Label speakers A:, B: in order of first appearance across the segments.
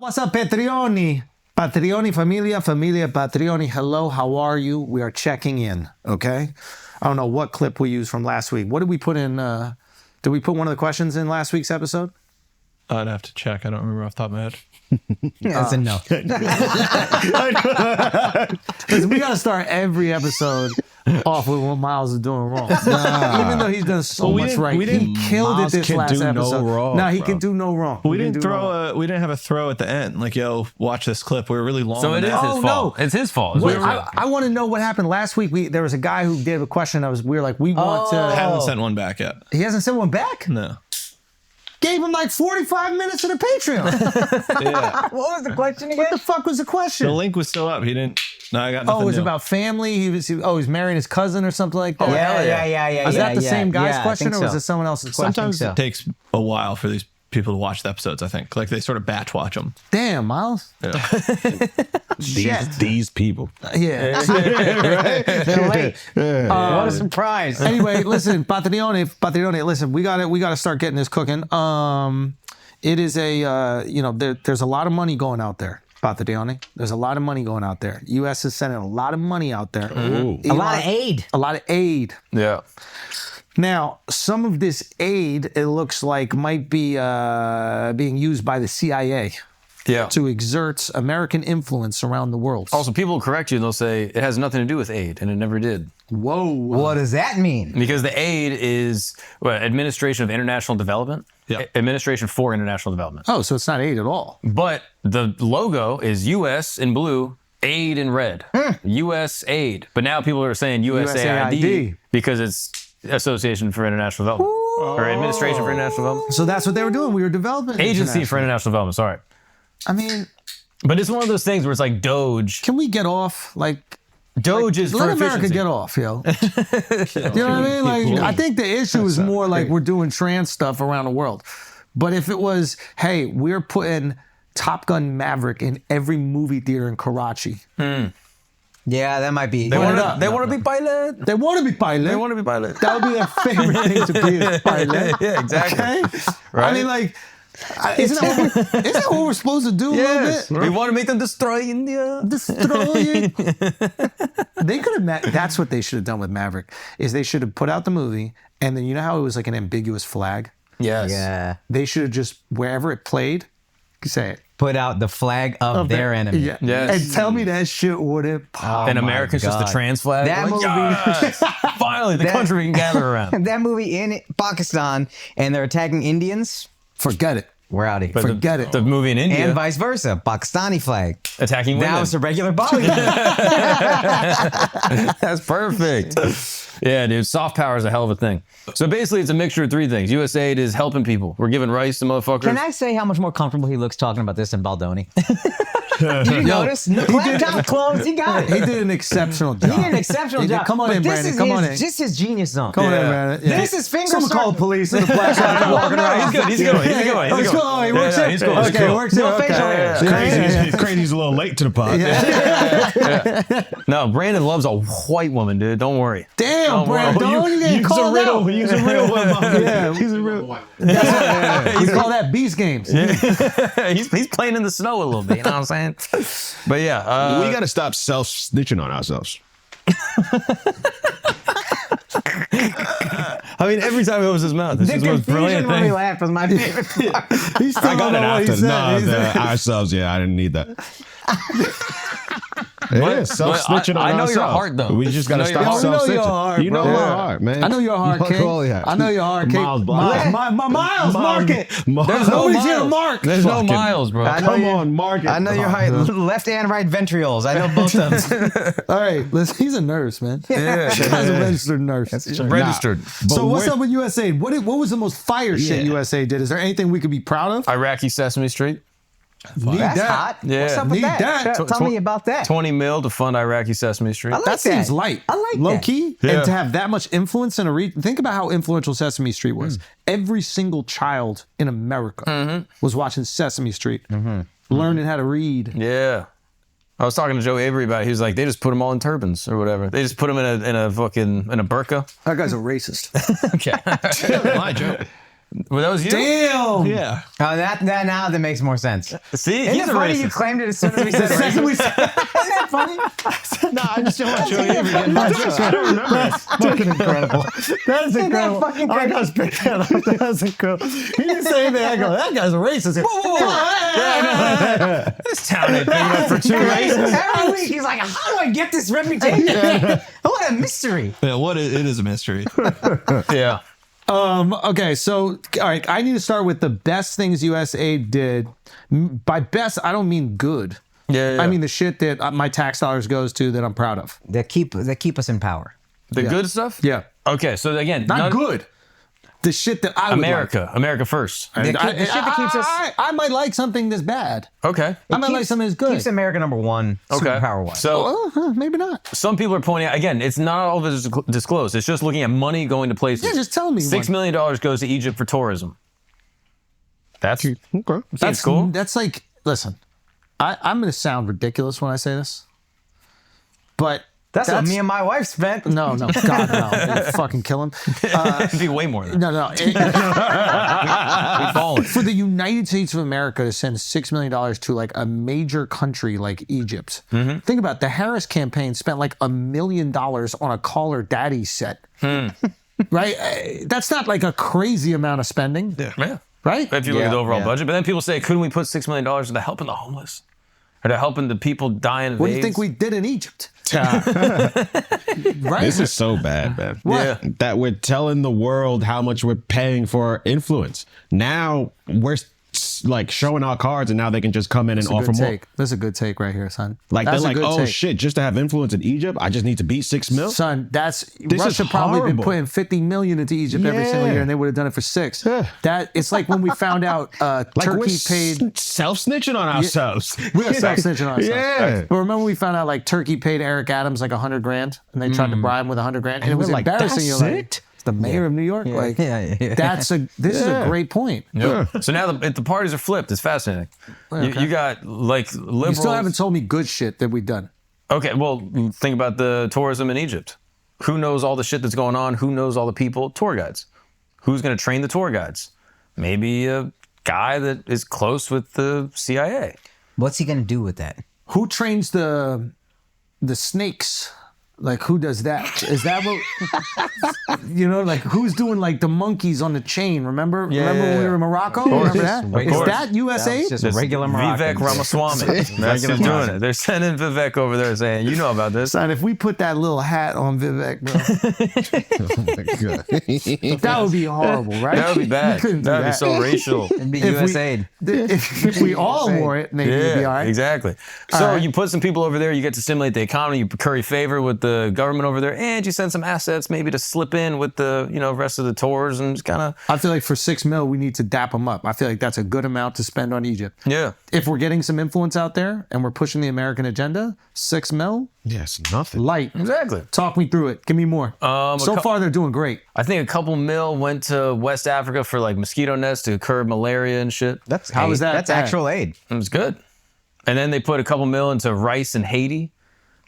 A: What's up, Patreoni? Patreoni, familia, Patreoni. Hello, how are you? We are checking in, okay? I don't know what clip we used from last week. What did we put in? Did we put one of the questions in last week's episode?
B: I'd have to check. I don't remember off the top of my head.
C: That's a no.
A: Listen, we got to start every episode off with what Miles is doing wrong. Even though he's done so much right. He killed it this last episode. No, he can do no wrong.
B: We didn't have a throw at the end. Like, yo, watch this clip. We're really long.
D: So it is his fault. No. It's his fault.
A: Wait, I want to know what happened last week. There was a guy who gave a question. We were like, we want to.
B: I haven't sent one back yet.
A: He hasn't sent one back?
B: No.
A: Gave him like 45 minutes of the Patreon.
B: Yeah.
C: What was the question again?
A: What the fuck was the question?
B: The link was still up. He didn't. No, I got nothing.
A: Oh, it was
B: new.
A: about family. He's marrying his cousin or something like that.
C: Yeah.
A: Is that the same guy's
C: I
A: question,
C: think
A: or was
C: so.
A: it someone else's question?
B: Sometimes it takes a while for these people to watch the episodes, I think. Like, they sort of batch watch them.
A: Damn, Miles.
B: Yeah.
E: These people.
A: Yeah.
C: They're late. What a surprise.
A: Anyway, listen, Patreone, listen, we got to start getting this cooking. It is there's a lot of money going out there. Patreone. There's a lot of money going out there. U.S. is sending a lot of money out there.
C: A lot of aid.
A: A lot of aid.
D: Yeah.
A: Now, some of this aid, it looks like, might be being used by the CIA to exert American influence around the world.
D: Also, people will correct you and they'll say it has nothing to do with aid, and it never did.
A: Whoa.
C: What does that mean?
D: Because the aid is Administration of International Development.
B: Yeah.
D: Administration for International Development.
A: Oh, so it's not aid at all.
D: But the logo is U.S. in blue, aid in red. USAid. But now people are saying USAID because it's Association for International Development. Or Administration for International Development.
A: So that's what they were doing. We were developing
D: Agency for International Development, sorry.
A: I mean,
D: but it's one of those things where it's like Doge.
A: can we get off? Like,
D: Doge is for
A: let America
D: efficiency.
A: get off, yo. You know what I mean? Like, I think the issue is more like we're doing trans stuff around the world. But if it was, hey, we're putting Top Gun Maverick in every movie theater in Karachi.
C: Yeah, that might be.
D: They want to be pilot.
A: They want to be pilot.
D: They want to be pilot.
A: That would be their favorite thing to be is pilot.
D: Yeah, exactly.
A: Okay?
D: Right?
A: I mean, like, isn't that what we're supposed to do a
D: Yes.
A: little bit?
D: We want to make them destroy India.
A: Destroy it. They could have. That's what they should have done with Maverick. Is they should have put out the movie, and then you know how it was like an ambiguous flag.
D: Yes.
C: Yeah.
A: They should have just wherever it played, say it.
C: Put out the flag of their enemy.
A: Yeah.
D: Yes.
A: And tell me that shit wouldn't pop.
D: And
C: Oh my
D: America's just the
C: God.
D: trans flag.
C: That
D: Like,
C: movie-
D: yes! Finally, the country we can gather around.
C: That movie in Pakistan, and they're attacking Indians.
A: Forget it.
C: We're out of here.
D: But
A: Forget it.
D: The movie in India,
C: And vice versa. Pakistani flag.
D: attacking women.
C: Now it's a regular Bollywood.
D: That's perfect. Yeah, dude. Soft power is a hell of a thing. So basically, it's a mixture of three things. USAID is helping people. We're giving rice to motherfuckers.
C: Can I say how much more comfortable he looks talking about this than Baldoni? Did you notice? No laptop closed. He got it.
A: He did an exceptional job.
C: He did an exceptional job.
A: Come on
C: But
A: in,
C: this
A: Brandon.
C: is
A: Come on in.
C: This is genius zone.
A: Come on in, Brandon. Yeah.
C: This is finger
A: Someone call the
C: circle.
A: police in a black outfit walking around.
D: He's good. He's a good one. He's a good one.
A: Oh, he's cool. Oh, he works
D: Yeah,
A: here.
D: he's cool. He's
A: Okay,
D: cool.
A: he works here.
C: No
A: Okay.
C: facial hair.
E: Crazy's, Crazy's a little late to the pod.
D: No, Brandon loves a white woman, dude. Don't worry.
A: Damn, Brandon. Don't get called out.
E: Use a real one.
A: Yeah,
E: He's a real.
A: we call that Beast Games.
D: he's playing in the snow a little bit. You know what I'm saying? But yeah,
E: We got to stop self-snitching on ourselves.
D: I mean, every time he opens his mouth, this
C: The
D: is the most brilliant
C: confusion when we
D: thing.
C: laugh was my favorite part.
A: He still
E: I
A: don't
E: got it
A: know what he
E: after.
A: said.
E: No,
A: He said-
E: ourselves. Yeah, I didn't need that. Yeah, self-snitching on
D: I know
E: ourselves.
D: your heart, though.
E: We just got to
D: I know your
E: stop
D: heart.
A: We know
E: self-snitching.
A: your heart,
E: You know
A: bro.
E: my
A: Yeah.
E: heart, man.
A: I know your heart,
E: Mark
A: King.
E: all, yeah.
A: I know your heart, King.
E: Miles Block.
A: Miles, mark it.
D: There's no
A: Nobody's here to
D: miles.
A: mark.
D: There's no
E: Fucking-
D: miles, bro.
C: I know
E: Come
C: you-
E: on, Mark it.
C: I know your height. Left and right ventrioles. I know both of them.
A: All right, listen, he's a nurse, man.
D: Yeah.
A: He's a registered nurse.
D: Registered.
A: So what's
E: we're-
A: up with USAID? What was the most fire shit
E: Yeah.
A: USAID did? Is there anything we could be proud of?
D: Iraqi Sesame Street.
A: Need
C: That's
A: that.
C: hot.
D: Yeah.
C: What's up with
A: Need
C: that?
A: that.
C: Tell me about that.
D: 20 mil to fund Iraqi Sesame Street.
C: I like
A: That seems
C: that.
A: light.
C: I like
A: low
C: that.
A: key,
D: Yeah.
A: and to have that much influence in a region. Think about how influential Sesame Street was. Every single child in America was watching Sesame Street, learning how to read.
D: Yeah. I was talking to Joe Avery about it. He was like, they just put them all in turbans or whatever. They just put them in a fucking, in a burqa.
A: That guy's a racist.
D: Okay.
B: My joke.
D: Well, that was you.
A: Damn.
B: Yeah.
C: Oh, that now that makes more sense.
D: See,
C: Isn't
D: he's
C: it
D: a
C: funny you
D: racist.
C: claimed it as soon as we said racist? Isn't that funny?
E: No, I just don't want Joey Avery getting
F: I don't remember. That's fucking incredible. That's incredible.
C: fucking
F: I
C: crazy?
F: guys picked that up. That's incredible. He didn't say anything. I go, that guy's a racist.
D: This town ain't big enough for two races.
C: Every week he's like, how do I get this reputation? What a mystery.
B: Yeah, it is a mystery.
D: Yeah.
A: Okay, so all right, I need to start with the best things USAid did. By best, I don't mean good.
D: Yeah.
A: I mean the shit that my tax dollars goes to that I'm proud of.
C: They keep us in power.
D: the good stuff.
A: Yeah,
D: Okay, so again,
A: not good. The shit that I would
D: America first.
A: like.
C: The shit that keeps us-
A: I might like something that's bad.
D: Okay.
A: I might like something that's good.
C: Keeps America number one,
D: Okay.
C: superpower wise.
D: So
A: Oh, huh, maybe not.
D: some people are pointing out again, it's not all of it is disclosed. It's just looking at money going to places.
A: Yeah, just tell me
D: $6
A: one.
D: million goes to Egypt for tourism. That's
E: Okay.
D: seems cool.
A: That's like, listen, I'm going to sound ridiculous when I say this, but
C: that's what me and my wife spent.
A: no, God, no, I'd fucking kill him.
D: It'd be way more than that.
A: No.
D: We've fallen.
A: For the United States of America to send $6 million to like a major country like Egypt, think about it, the Harris campaign spent like $1 million on a Call Her Daddy set, right? That's not like a crazy amount of spending,
D: Yeah.
A: right?
D: If you look at the overall
C: yeah.
D: budget. But then people say, couldn't we put $6 million into helping the homeless? Or to helping the people dying of
A: What do
D: AIDS?
A: you think we did in Egypt? Right?
E: This is so bad, man.
D: Yeah.
E: That we're telling the world how much we're paying for influence. Now we're like showing our cards, and now they can just come in and
A: That's a
E: offer
A: good
E: more.
A: take. That's a good take right here, son.
E: Like
A: That's
E: they're
A: a
E: like,
A: good
E: oh
A: take.
E: shit, just to have influence in Egypt, I just need to beat 6 mil.
A: Son, that's
E: This
A: Russia
E: is
A: probably been
E: horrible.
A: putting 50 million into Egypt every single
E: Yeah.
A: year, and they would have done it for 6.
E: Yeah.
A: That it's like when we found out
E: Like
A: Turkey
E: we're
A: paid.
E: self snitching on ourselves.
A: We are self-snitching on ourselves.
E: Yeah.
A: But remember we found out like Turkey paid Eric Adams like $100 grand, and they tried to bribe him with $100 grand, and it was
E: we're like,
A: embarrassing.
E: that's
A: You're like,
E: it?
A: it's the mayor of New York. Like,
C: Yeah.
A: this is a great point.
D: Yeah. So now the parties are flipped. It's fascinating. You got like liberals.
A: You still haven't told me good shit that we've done.
D: Okay, well, think about the tourism in Egypt. Who knows all the shit that's going on? Who knows all the people? Tour guides. Who's going to train the tour guides? Maybe a guy that is close with the CIA.
C: What's he gonna do with that?
A: Who trains the snakes? Like, who does that? Is that what, like who's doing like the monkeys on the chain? Remember when we were in Morocco? Remember that? Is that USAid?
C: Just regular
D: Vivek
C: Moroccans.
D: Ramaswamy. That's who's doing it. They're sending Vivek over there saying, you know about this.
A: Son, if we put that little hat on Vivek, bro, that would be horrible, right?
D: That would be bad.
A: We couldn't do
D: That would be
A: that.
D: so racial.
C: It'd be
A: If we-
C: USAid.
A: If we all wore it, maybe it'd be all right.
D: Exactly. So
A: right.
D: you put some people over there, you get to stimulate the economy, you curry favor with the government over there, and you send some assets maybe to slip in with the rest of the tours and just kind of
A: I feel like for $6 million, we need to dap them up. I feel like that's a good amount to spend on Egypt.
D: yeah.
A: If we're getting some influence out there and we're pushing the American agenda, $6 million,
E: Yes, nothing.
A: light.
D: Exactly.
A: Talk me through it. Give me more. So far, they're doing great.
D: I think a couple mil went to West Africa for like mosquito nets to curb malaria and shit.
C: That's
A: How
C: aid.
A: is that
C: That's
A: bad?
C: actual aid.
D: It was good. And then they put a couple mil into rice in Haiti,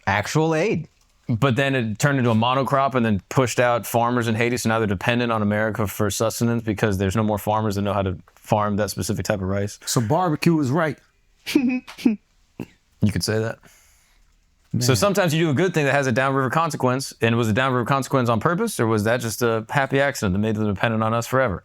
C: Actual aid.
D: but then it turned into a monocrop and then pushed out farmers in Haiti. So now they're dependent on America for sustenance because there's no more farmers that know how to farm that specific type of rice.
A: So barbecue was right.
D: You could say that. So sometimes you do a good thing that has a downriver consequence, and was a downriver consequence on purpose, or was that just a happy accident that made them dependent on us forever?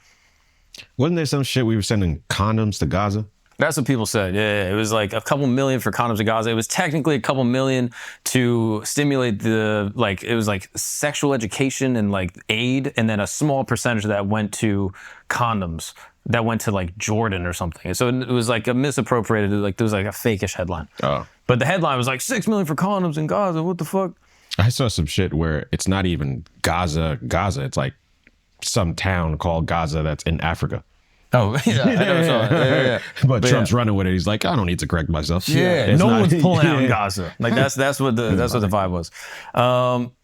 E: Wasn't there some shit we were sending condoms to Gaza?
D: That's what people said. Yeah, it was like a couple million for condoms to Gaza. It was technically a couple million to stimulate it was like sexual education and like aid, and then a small percentage of that went to condoms. That went to like Jordan or something. So it was like a misappropriated, like there was like a fakeish headline.
E: Oh.
D: But the headline was like 6 million for condoms in Gaza. What the fuck?
E: I saw some shit where it's not even Gaza. It's like some town called Gaza that's in Africa.
D: Oh, yeah, I never saw it. Yeah.
E: But Trump's running with it. He's like, I don't need to correct myself.
D: Yeah,
E: It's
D: no
E: not-
D: one's pulling out in
E: Yeah.
D: Gaza. Like that's what the vibe was.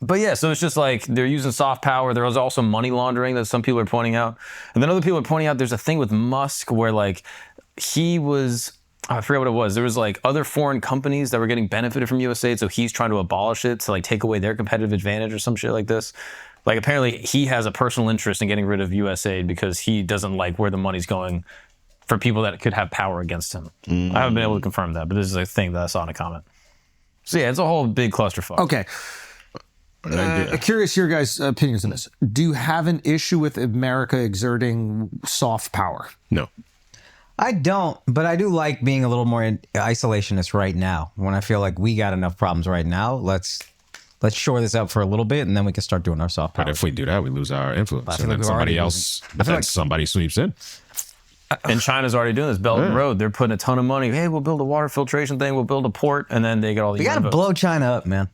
D: But yeah, so it's just like they're using soft power. There was also money laundering that some people are pointing out, and then other people are pointing out there's a thing with Musk where like he was. I forget what it was. There was like other foreign companies that were getting benefited from USAID, so he's trying to abolish it to like take away their competitive advantage or some shit like this. like apparently he has a personal interest in getting rid of USAid because he doesn't like where the money's going for people that could have power against him. I haven't been able to confirm that, but this is a thing that I saw in a comment. So yeah, it's a whole big clusterfuck.
A: Okay. Curious your guys' opinions on this. Do you have an issue with America exerting soft power?
E: No.
C: I don't, but I do like being a little more isolationist right now. When I feel like we got enough problems right now, let's shore this up for a little bit, and then we can start doing our soft power.
E: But if we do that, we lose our influence.
C: feel
E: And
C: like
E: then
C: we're already
E: somebody sweeps in.
D: And China's already doing this Belt and Road. They're putting a ton of money. Hey, we'll build a water filtration thing. We'll build a port, and then they get all these.
C: We got to
D: votes.
C: blow China up, man.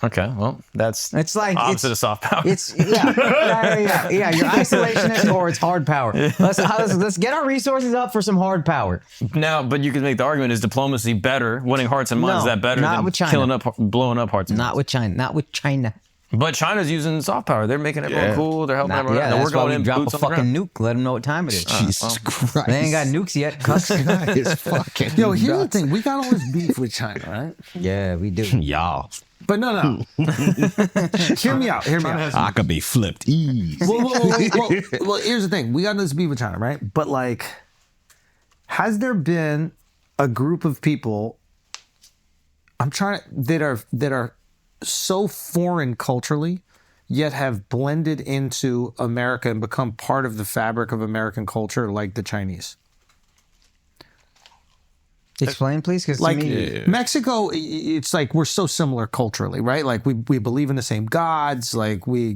D: Okay, well, that's
C: It's like
D: opposite of soft power.
C: It's yeah. You're isolationist or it's hard power. Let's get our resources up for some hard power.
D: Now, but you could make the argument: is diplomacy better? Winning hearts and minds,
C: No,
D: is that better
C: not
D: than
C: with China.
D: killing up, blowing up hearts? And
C: Not
D: minds?
C: with China. Not with China.
D: But China's using soft power. They're making everyone
E: Yeah.
D: cool. They're helping
C: Not,
D: everyone.
C: yeah,
D: out. We're
C: that's why
D: going
C: we
D: in
C: drop a
D: boots on the
C: fucking
D: ground.
C: nuke. Let them know what time it is.
E: Jesus Christ.
C: They ain't got nukes yet. Cuss.
E: It's fucking
A: Yo, here's the thing. We got all this beef with China, right?
C: Yeah, we do.
E: Y'all.
A: But no. Hear me out.
E: I could be flipped easy.
A: Well, here's the thing. We got this beef with China, right? But like, has there been a group of people that are so foreign culturally, yet have blended into America and become part of the fabric of American culture, like the Chinese?
C: Explain, please, because
A: Like
C: to me,
A: Mexico, it's like we're so similar culturally, right? Like we believe in the same gods. Like do you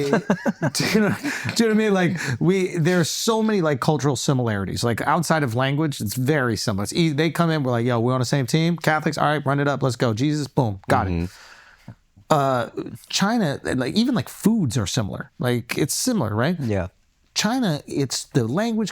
A: know what I mean? Like there's so many like cultural similarities. Like outside of language, it's very similar. They come in, we're like, yo, we're on the same team. Catholics, all right, run it up, let's go. Jesus, boom, got it. China, like even like foods are similar. Like it's similar, right?
C: yeah.
A: China, it's the language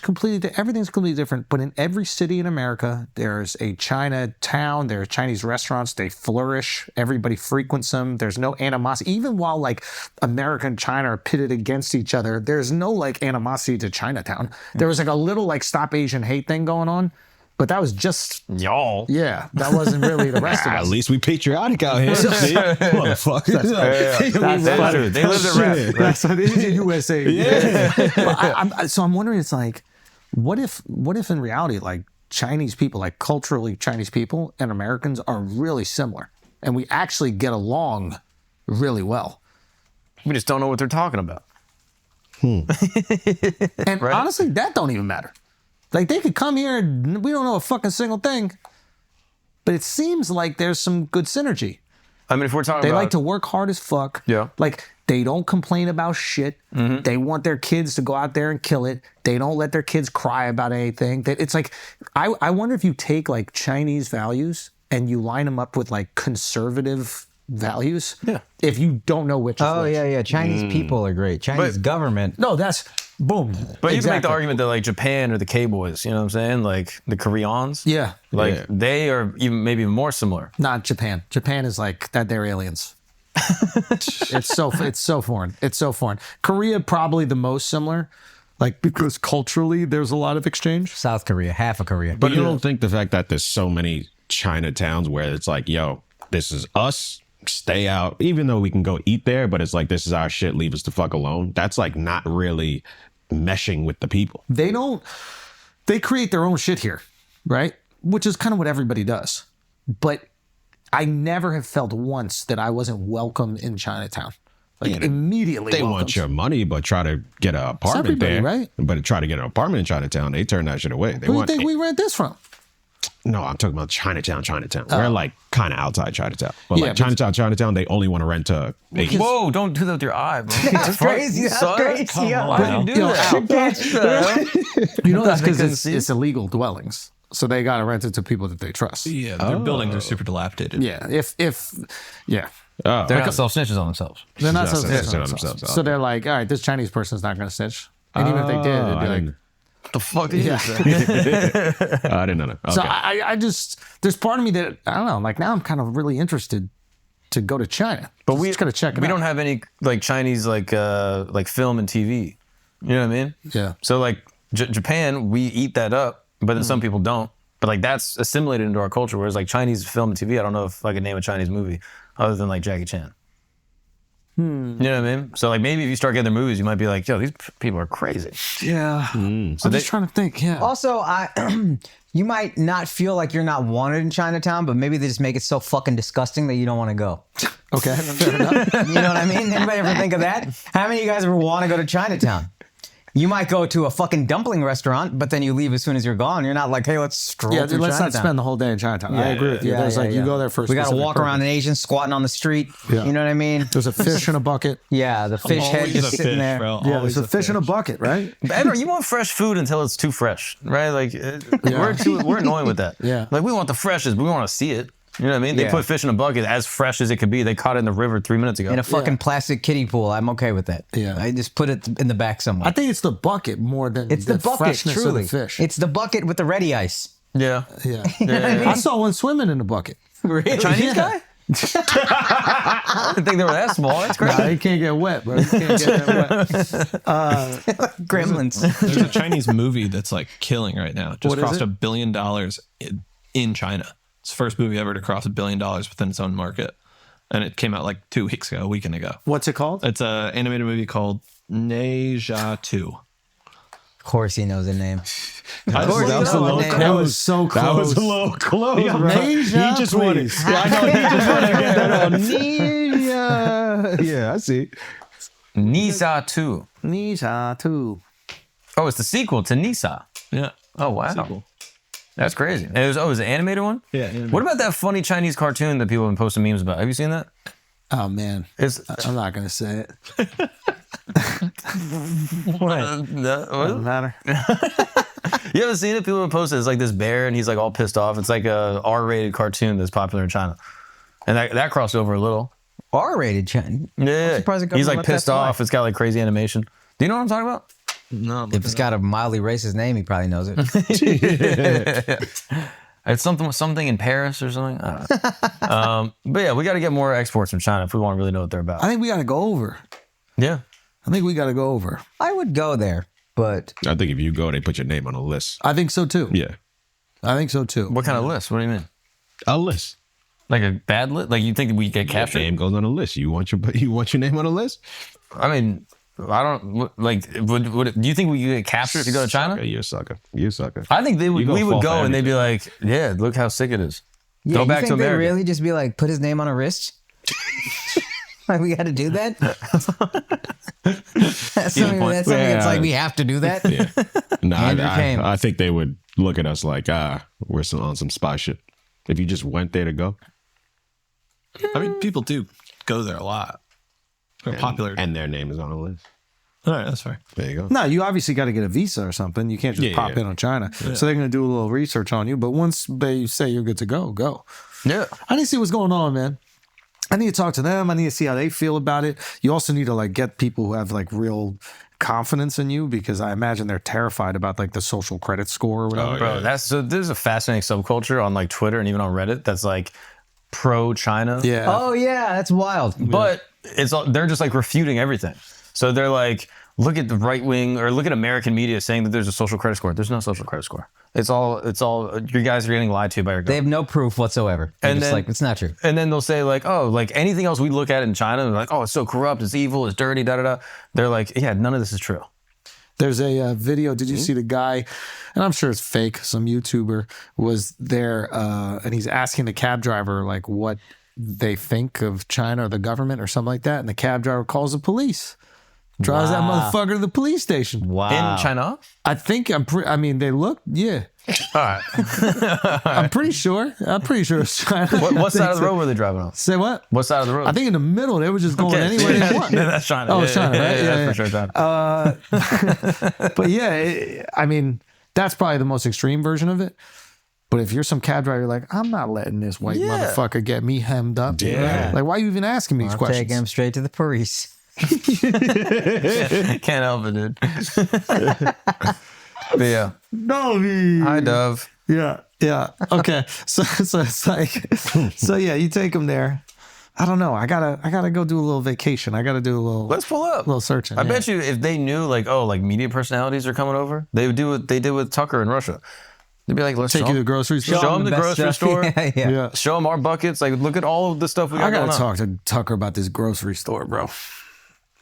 A: everything's completely different. But in every city in America, there's a Chinatown. There are Chinese restaurants. They flourish. Everybody frequents them. There's no animosity. Even while like America and China are pitted against each other, there's no like animosity to Chinatown. There was like a little like Stop Asian Hate thing going on. But that was just,
D: Y'all.
A: yeah, that wasn't really the rest of
E: At
A: us.
E: least we patriotic out here. See? Motherfucker.
D: That's true. They lived it right.
A: So this is USA. Yeah. So I'm wondering, it's like, what if in reality, like Chinese people, like culturally Chinese people and Americans are really similar, and we actually get along really well.
D: We just don't know what they're talking about.
A: And honestly, that don't even matter. Like they could come here and we don't know a fucking single thing, but it seems like there's some good synergy.
D: I mean, if we're talking
A: They
D: about,
A: like to work hard as fuck.
D: Yeah.
A: Like they don't complain about shit. They want their kids to go out there and kill it. They don't let their kids cry about anything. It's like, I wonder if you take like Chinese values and you line them up with like conservative values. Yeah. If you don't know which is
C: Oh,
A: which.
C: yeah. Chinese people are great. Chinese government.
A: No, that's boom.
D: but you can make the argument that like Japan or the K-boys, you know what I'm saying? Like the Koreans.
A: Yeah.
D: Like they are even maybe more similar.
A: Not Japan. Japan is like that. They're aliens. It's so foreign. It's so foreign. Korea probably the most similar, like because culturally there's a lot of exchange.
C: South Korea, half of Korea.
E: But you don't think the fact that there's so many Chinatowns where it's like, yo, this is us, stay out, even though we can go eat there, but it's like, this is our shit, leave us the fuck alone. That's like not really meshing with the people.
A: They create their own shit here, right? Which is kind of what everybody does. But I never have felt once that I wasn't welcome in Chinatown. Like immediately
E: They
A: welcomed.
E: want your money, but try to get an apartment
A: everybody,
E: there.
A: right?
E: But try to get an apartment in Chinatown, they turn that shit away. They
A: Who do you
E: want
A: think we rent this from?
E: No, I'm talking about Chinatown. We're like kind of outside Chinatown. But
A: Yeah,
E: like
A: but-
E: Chinatown, they only want to rent to
D: Whoa, don't do that with your eye, bro.
C: That's crazy. That's crazy.
D: Why do you do that?
A: You know that's because
D: couldn't see.
A: it's illegal dwellings. So they got to rent it to people that they trust.
B: Yeah, their buildings are super dilapidated.
A: Yeah. Yeah.
E: Oh,
D: They're not self-snitches on themselves.
A: They're not so
E: That's
A: snitch
E: on
A: on
E: themselves.
A: themselves. So they're like, all right, this Chinese person's not going to snitch. And even if they did, it'd be like,
D: What the fuck did you say?
E: I didn't know that. Okay.
A: So I just, there's part of me that, I don't know, like now I'm kind of really interested to go to China.
D: But we
A: just got to check it
D: We
A: out.
D: don't have any like Chinese like film and TV. You know what I mean?
A: Yeah.
D: So like Japan, we eat that up, but then some people don't. But like that's assimilated into our culture. Whereas like Chinese film and TV, I don't know if I could name a Chinese movie other than like Jackie Chan. You know what I mean? So like maybe if you start getting their movies, you might be like, yo, these people are crazy.
A: Yeah. I'm just trying to think. Yeah.
C: Also, you might not feel like you're not wanted in Chinatown, but maybe they just make it so fucking disgusting that you don't want to go.
A: Okay. Fair enough.
C: You know what I mean? Anybody ever think of that? How many of you guys ever want to go to Chinatown? You might go to a fucking dumpling restaurant, but then you leave as soon as you're gone. You're not like, hey, let's stroll
A: Yeah,
C: through
A: dude, let's not
C: Chinatown.
A: spend the whole day in Chinatown. I agree with you. There's you go there first.
C: We got to walk around an Asian squatting on the street.
A: Yeah.
C: You know what I mean?
A: There's a fish in a bucket.
C: Yeah, the fish head
B: Always
C: just
B: a
C: sitting
B: fish,
C: there.
B: bro.
A: Yeah,
B: Always
A: there's a fish in a bucket, right?
D: But Edward, you want fresh food until it's too fresh, right? Like we're annoying with that.
A: Yeah.
D: Like we want the freshest, but we want to see it. You know what I mean? They
C: Yeah.
D: put fish in a bucket as fresh as it could be. They caught it in the river 3 minutes ago.
C: In a fucking plastic kiddie pool. I'm okay with that.
A: Yeah.
C: I just put it in the back somewhere.
A: I think it's the bucket more than
C: It's the bucket,
A: freshness
C: truly.
A: of the fish.
C: It's the bucket with the ready ice.
D: yeah.
A: Yeah. I saw one swimming in the bucket.
C: Really?
D: Chinese guy? I didn't think they were that small. That's crazy.
A: Nah, you can't get wet, bro. You can't get that wet.
C: Gremlins.
B: There's a Chinese movie that's like killing right now. Just
A: What is
B: crossed
A: it?
B: $1 billion in China. It's the first movie ever to cross $1 billion within its own market. And it came out like 2 weeks ago, a weekend ago.
A: What's it called?
B: It's an animated movie called Neja 2.
C: Of course he knows the name.
B: That
C: was a little
A: That was so close.
E: That was a little close, bro.
A: Neja,
E: He just wanted.
A: please.
E: Yeah, I know. He just wanted to get that on. Neja. Yeah, I see.
D: Nisa 2.
A: Nisha too.
D: Oh, it's the sequel to Nisa.
B: Yeah.
D: Oh, wow.
B: Sequel.
D: That's crazy. And it was an animated one?
B: Yeah. Animated.
D: What about that funny Chinese cartoon that people have been posting memes about? Have you seen that?
A: Oh man,
D: It's
A: I'm not gonna say it.
D: what?
A: Doesn't matter.
D: You haven't seen it? People have posted. It's like this bear, and he's like all pissed off. It's like a R-rated cartoon that's popular in China, and that crossed over a little.
C: R-rated China.
D: Yeah,
C: surprised the
D: he's
C: government
D: like
C: let that
D: pissed
C: fly.
D: off. It's got like crazy animation. Do you know what I'm talking about?
B: No.
C: If it's got a mildly racist name, he probably knows it.
D: It's something in Paris or something. I don't know. But yeah, we got to get more exports from China if we want to really know what they're about.
A: I think we gotta go over.
D: Yeah.
A: I think we gotta go over.
C: I would go there, but
E: I think if you go, they put your name on a list.
A: I think so too.
E: Yeah,
A: I think so too.
D: What kind of list? What do you mean?
E: a list.
D: Like a bad list? Like you think we get
E: Your
D: captured?
E: name goes on a list. You want your name on a list?
D: I mean, I don't like. Do you think we get captured if you go to China?
E: Sucker, you a sucker. You a sucker.
D: I think
E: You
D: we
E: gonna
D: would
E: fall
D: go
E: for
D: and they'd be like, "Yeah, look how sick it is."
C: yeah,
D: Go
C: you
D: back
C: think
D: to
C: they
D: America.
C: really just be like, put his name on a wrist? Like we got to do that? That's something that's like we have to do that.
E: Yeah. No,
C: Andrew came.
E: I think they would look at us like, we're still on some spy shit. If you just went there to go.
B: I mean, people do go there a lot. They're popular.
E: And their name is on a list.
B: All right, that's fair.
E: There you go.
A: No, you obviously got to get a visa or something. You can't just
E: Yeah,
A: pop
E: yeah.
A: in on China. So they're going to do a little research on you. But once they say you're good to go, go.
D: Yeah.
A: I need to see what's going on, man. I need to talk to them. I need to see how they feel about it. You also need to like get people who have like real confidence in you, because I imagine they're terrified about like the social credit score or whatever.
D: Bro, there's a fascinating subculture on like Twitter and even on Reddit that's like pro China.
A: Yeah.
C: Oh yeah, that's wild.
D: But they're just like refuting everything. So they're like, look at the right wing or look at American media saying that there's a social credit score. There's no social credit score. It's all you guys are getting lied to by your
C: They
D: government.
C: have no proof whatsoever. They're
D: And
C: just
D: then-
C: like, it's not true.
D: And then they'll say like, oh, like anything else we look at in China, they're like, oh, it's so corrupt, it's evil, it's dirty, da da da. They're like, yeah, none of this is true.
A: There's a video. Did you see the guy? And I'm sure it's fake. Some YouTuber was there, and he's asking the cab driver like what they think of China or the government or something like that. And the cab driver calls the police, drives that motherfucker to the police station.
C: Wow.
D: In China?
A: I think I mean, they look. Yeah,
D: All right.
A: I'm pretty sure. It's China.
D: What side of the road were they driving on?
A: Say what?
D: What side of the road?
A: I think in the middle. They were just going
D: Okay.
A: anywhere they want.
D: That's China.
A: Oh, it's China, right? Yeah,
D: That's for sure China.
A: But yeah, I mean, that's probably the most extreme version of it. But if you're some cab driver, you're like, I'm not letting this white motherfucker get me hemmed up.
E: Yeah.
A: Like, why are you even asking me these
C: I'm
A: questions?
C: taking him straight to the police.
D: Can't help it, dude. But yeah.
A: No,
D: Hi, Dove.
A: Yeah. Okay. So it's like, so yeah, you take them there. I don't know. I gotta go do a little vacation. I gotta do a little.
D: Let's pull up.
A: little searching.
D: I bet you if they knew like, oh, like media personalities are coming over, they would do what they did with Tucker in Russia. They'd be like, let's
A: Take
D: show
A: you to the
D: them.
A: grocery store.
D: Show them the
C: best
D: grocery
C: stuff.
D: store.
C: Yeah.
A: Yeah.
D: Show them our buckets. Like, look at all of the stuff we got
A: I
D: going
A: gotta
D: on.
A: talk to Tucker about this grocery store, bro.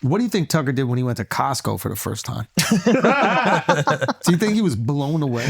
A: What do you think Tucker did when he went to Costco for the first time? Do you think he was blown away?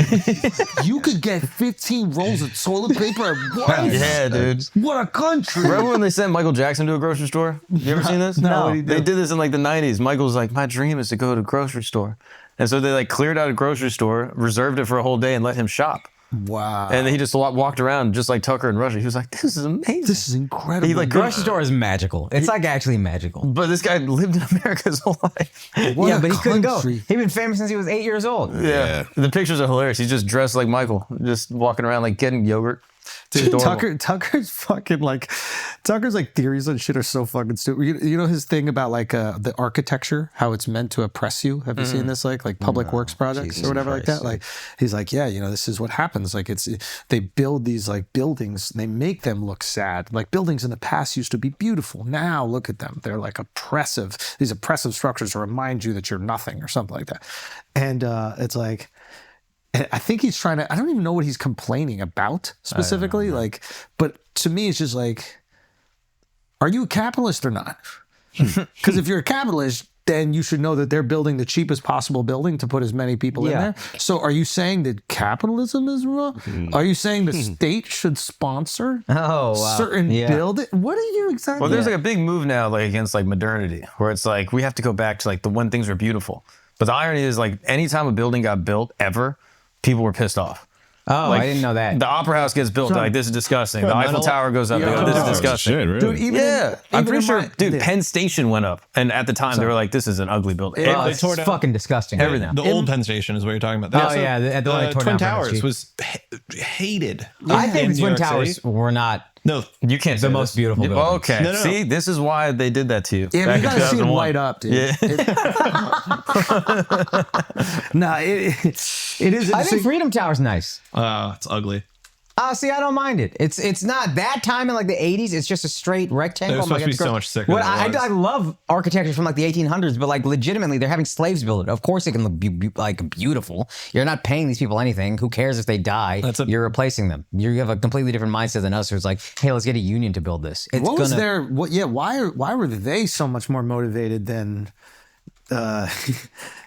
A: You could get 15 rolls of toilet paper at once.
D: Yeah, dude.
A: What a country.
D: Remember when they sent Michael Jackson to a grocery store? You ever seen this?
A: No. What'd he do?
D: They did this in like the 90s. Michael's like, my dream is to go to a grocery store. And so they like cleared out a grocery store, reserved it for a whole day, and let him shop.
A: Wow.
D: And then he just walked around just like Tucker and Russia. He was like, this is amazing.
A: This is incredible.
D: He like
C: Grocery store is magical. It's like actually magical.
D: But this guy lived in America his whole life.
A: What
C: yeah,
A: a
C: but he couldn't go.
A: country.
C: He'd been famous since he was 8 years old.
D: Yeah. The pictures are hilarious. He's just dressed like Michael, just walking around like getting yogurt.
A: Dude,
D: Adorable.
A: Tucker's fucking like, Tucker's like theories on shit are so fucking stupid. You know his thing about like the architecture, how it's meant to oppress you. Have you seen this like public works projects
C: Jesus
A: or whatever like
C: Christ.
A: that? Like he's like, yeah, you know, this is what happens. Like they build these like buildings, and they make them look sad. Like buildings in the past used to be beautiful. Now look at them; they're like oppressive. These oppressive structures to remind you that you're nothing or something like that. And it's like. I think he's trying to, I don't even know what he's complaining about specifically. Like, but to me, it's just like, are you a capitalist or not? Because if you're a capitalist, then you should know that they're building the cheapest possible building to put as many people in
C: Yeah.
A: there. So are you saying that capitalism is wrong? Are you saying the state should sponsor
C: Oh, wow.
A: certain
C: Yeah.
A: building? What are you exactly?
D: Well, there's like a big move now, like against like modernity, where it's like we have to go back to like the when things were beautiful. But the irony is, like, anytime a building got built ever, people were pissed off.
C: Oh,
D: Like,
C: I didn't know that.
D: The Opera House gets built, they're like, this is disgusting. The Eiffel Tower goes up, they're like, this is disgusting.
E: Shit, really?
A: Dude, even
D: Yeah, I'm
A: even
D: pretty
A: in
D: sure,
A: my-
D: dude,
A: Yeah.
D: Penn Station went up. And at the time, they were like, this is an ugly building.
C: Oh,
B: they
C: it's
B: tore down
C: fucking disgusting.
D: everything.
B: The old Penn Station is what you're talking about.
C: Oh, yeah, the one they tore
B: Twin
C: down for
B: Towers
C: MSG.
B: was hated.
C: I think
B: in
C: the
B: New
C: Twin
B: York
C: Towers
B: City.
C: were not
B: No,
D: You can't
C: the
D: say
C: most
D: this.
C: beautiful buildings.
D: Okay,
B: No, no, no.
D: see, this is why they did that to you.
A: Yeah,
D: back
A: you
D: in
A: gotta see him
D: 2001.
A: light up, dude.
D: Yeah.
A: Nah, it is.
C: I think
A: interesting.
C: Freedom Tower's nice.
B: it's ugly.
C: See, I don't mind it. It's not that time in like the 80s. It's just a straight rectangle.
B: It was
C: I'm like,
B: supposed to be
C: it's
B: so
C: gross.
B: much sicker
C: What
B: than it was.
C: I love architecture from like the 1800s, but like legitimately, they're having slaves build it. Of course, it can look like beautiful. You're not paying these people anything. Who cares if they die? You're replacing them. You have a completely different mindset than us. Who's like, hey, let's get a union to build this. It's
A: What was their? What? Yeah. Why were they so much more motivated than?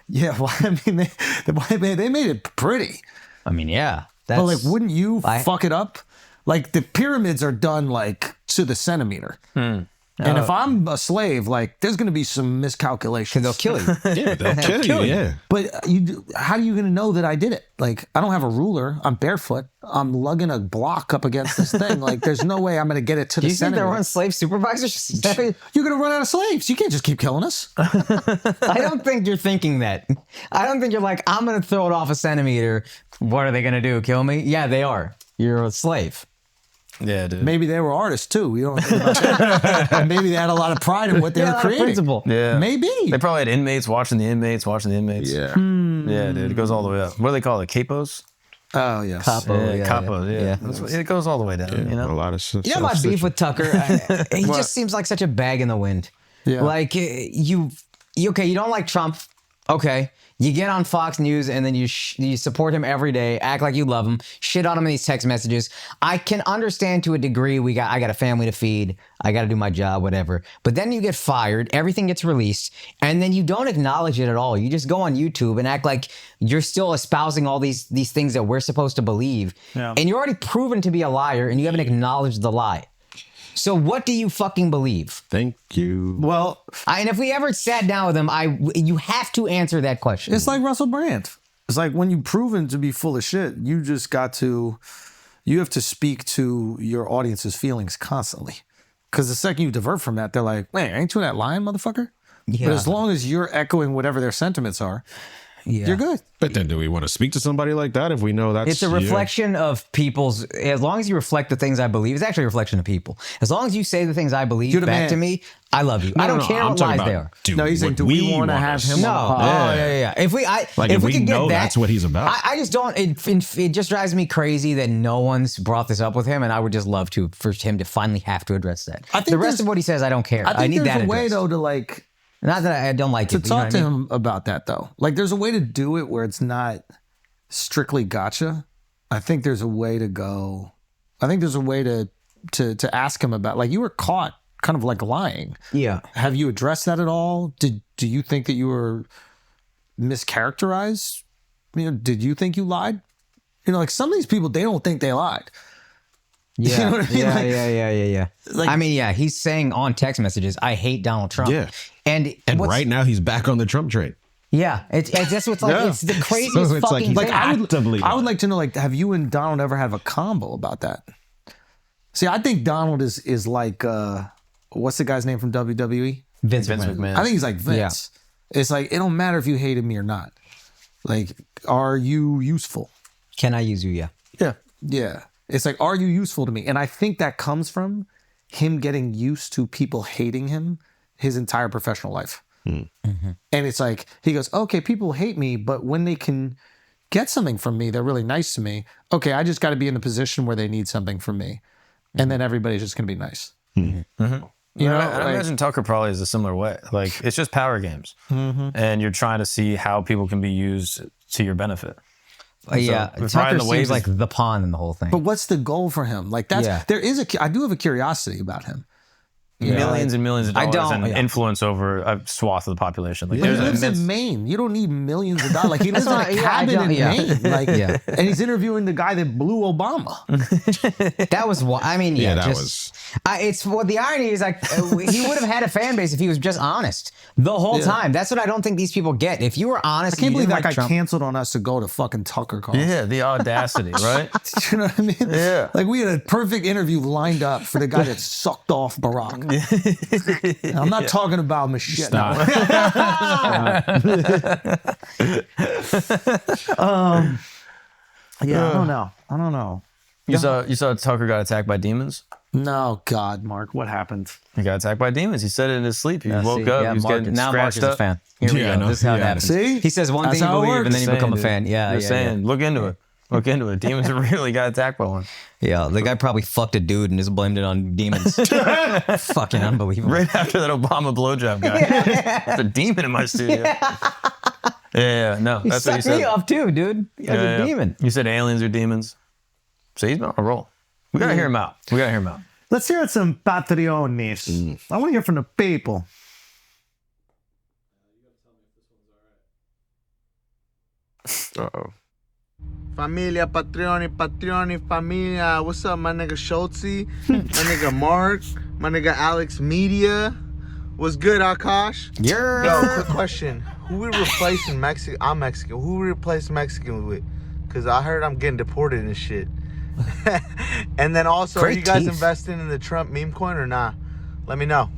A: Yeah. Well, I mean, they made it pretty.
C: I mean, yeah.
A: But like, wouldn't you
C: I-
A: fuck it up? Like the pyramids are done like to the centimeter. And if I'm a slave, like there's going to be some miscalculations.
C: They'll kill you.
E: Yeah, they'll kill you. Yeah.
A: But how are you going to know that I did it? Like, I don't have a ruler. I'm barefoot. I'm lugging a block up against this thing. Like, there's no way I'm going to get it to
C: Do
A: the
C: you think there
A: centimeter.
C: weren't slave supervisors?
A: You're going to run out of slaves. You can't just keep killing us.
C: I don't think you're thinking that. I don't think you're like, I'm going to throw it off a centimeter. What are they going to do? Kill me? Yeah, they are. You're a slave.
D: Yeah, dude.
A: Maybe they were artists too. You don't think about that. And maybe they had a lot of pride in what they
C: Yeah, a
A: were
C: lot of
A: creating.
C: principle.
D: Yeah.
A: Maybe.
D: They probably had inmates watching the inmates.
E: Yeah.
D: Yeah, dude. It goes all the way up. What do they call it? Capos?
A: Oh, yes.
C: Capo.
D: Yeah, capos. Yeah. That's what- it goes all the way down, you
E: A
D: know?
E: lot of shit.
C: You know my beef with Tucker? He just seems like such a bag in the wind.
A: Yeah.
C: Like you okay, you don't like Trump. Okay. You get on Fox News and then you support him every day, act like you love him, shit on him in these text messages. I can understand to a degree I got a family to feed, I got to do my job, whatever. But then you get fired, everything gets released, and then you don't acknowledge it at all. You just go on YouTube and act like you're still espousing all these things that we're supposed to believe.
A: Yeah.
C: And you're already proven to be a liar and you haven't acknowledged the lie. So what do you fucking believe?
E: Thank you.
A: Well,
C: And if we ever sat down with him, you have to answer that question.
A: it's like Russell Brand. It's like when you've proven to be full of shit, you have to speak to your audience's feelings constantly. Because the second you divert from that, they're like, man, ain't you that lying, motherfucker?
C: Yeah.
A: But as long as you're echoing whatever their sentiments are, you're good.
E: But then do we want to speak to somebody like that if we know that's
C: It's a reflection of people's. As long as you reflect the things I believe, it's actually a reflection of people. As long as you say the things I believe
A: You're the
C: back
A: man.
C: to me, I love you. I don't care what lies they are.
A: No, he's saying, do we want to have him
C: No,
A: on the pod?
C: yeah. If we,
E: if we
C: could get
E: know
C: that,
E: that's what he's about.
C: I just don't. It just drives me crazy that no one's brought this up with him, and I would just love for him to finally have to address that.
A: I think
C: The rest
A: there's-
C: of what he says, I don't care.
A: I think
C: need
A: there's
C: that
A: a way,
C: addressed.
A: though, to like,
C: Not that I don't like
A: to
C: it. But you know
A: talk
C: what
A: to
C: I mean?
A: him about that, though. Like, there's a way to do it where it's not strictly gotcha. I think there's a way to go. I think there's a way to ask him about, like, you were caught kind of like lying.
C: Yeah.
A: Have you addressed that at all? Do you think that you were mischaracterized? Did you think you lied? Like some of these people, they don't think they lied.
C: Yeah,
A: You know what I mean?
C: yeah.
A: Like-
C: I mean, yeah, he's saying on text messages, "I hate Donald Trump."
E: Yeah.
C: and
E: right now he's back on the Trump train.
C: yeah, that's what's like.
A: Yeah.
C: It's the craziest
E: So it's like
C: fucking
E: he's
C: thing.
E: actively.
A: I would like to know, like, have you and Donald ever have a combo about that? See, I think Donald is like, what's the guy's name from WWE?
C: Vince
D: Vince
C: McMahon.
D: McMahon.
A: I think he's like Vince. It's like, it don't matter if you hated me or not. Like, are you useful?
C: Can I use you? Yeah.
A: Yeah. It's like, are you useful to me? And I think that comes from him getting used to people hating him his entire professional life.
C: Mm-hmm.
A: And it's like, he goes, okay, people hate me, but when they can get something from me, they're really nice to me. Okay, I just got to be in the position where they need something from me. And then everybody's just going to be nice.
D: Mm-hmm.
A: You know,
D: I
A: like-
D: imagine Tucker probably is a similar way. Like, it's just power games. And you're trying to see how people can be used to your benefit.
C: Yeah.
D: if
C: Tucker
D: riding the wave
C: seems
D: is-
C: like the pawn in the whole thing.
A: But what's the goal for him? Like, that's,
C: Yeah.
A: I do have a curiosity about him.
D: Millions and millions of
C: I
D: dollars
C: don't-
D: and
C: yeah.
D: influence over a swath of the population. Like,
A: But he
D: there's
A: lives
D: immense-
A: in Maine. You don't need millions of dollars. Like, he lives in a
C: That's why- I
A: cabin
C: don't-
A: in
C: yeah.
A: Maine. Like,
C: Yeah.
A: and he's interviewing the guy that blew Obama.
C: That was what I mean. Yeah,
E: that
C: just, it's what the irony is. Like he would have had a fan base if he was just honest the whole time. That's what I don't think these people get. If you were honest,
A: I can't
C: and you
A: believe that
C: didn't
A: guy
C: like Trump,
A: canceled on us to go to fucking Tucker Carlson.
D: Yeah, the audacity, right?
A: You know what I mean?
D: Yeah.
A: Like, we had a perfect interview lined up for the guy that sucked off Barack. I'm not talking about Michelle.
E: Stop.
A: Yeah, I don't know.
D: You saw Tucker got attacked by demons?
A: No, God, Mark, what happened?
D: He got attacked by demons. He said it in his sleep. He woke
C: see,
D: up.
C: yeah,
D: he was
C: Mark,
D: getting
C: now Mark
D: scratched
C: is a
D: up.
C: fan. Here we
E: Yeah, I
C: go.
E: know.
C: This is how it
E: Yeah.
C: happens.
A: See?
C: He says one
A: That's
C: thing you
A: how it
C: believe,
A: works.
C: and then you
D: Just
C: become a
D: saying,
C: fan.
D: dude.
C: Yeah,
D: Just saying. Look into it. Look into it. Demons really got attacked by one.
C: yeah. The guy probably fucked a dude and just blamed it on demons. Fucking unbelievable.
D: Right after that Obama blowjob guy. There's a demon in my studio. Yeah, no,
C: He
D: that's what he
C: sucked me
D: said.
C: up too, dude. He has a demon.
D: You said aliens are demons. So he's been on a roll. We gotta hear him out.
F: Let's hear some Patreonis. I want to hear from the people.
E: Uh-oh.
G: Familia, Patroni, familia. What's up, my nigga Schultze? My nigga Mark? My nigga Alex Media? What's good, Akash? Yo, quick question. Who we replacing Mexican? I'm Mexican. Who we replace Mexican with? Because I heard I'm getting deported and shit. And then also, are
C: Great
G: you guys
C: teeth.
G: investing in the Trump meme coin or not? Let me know.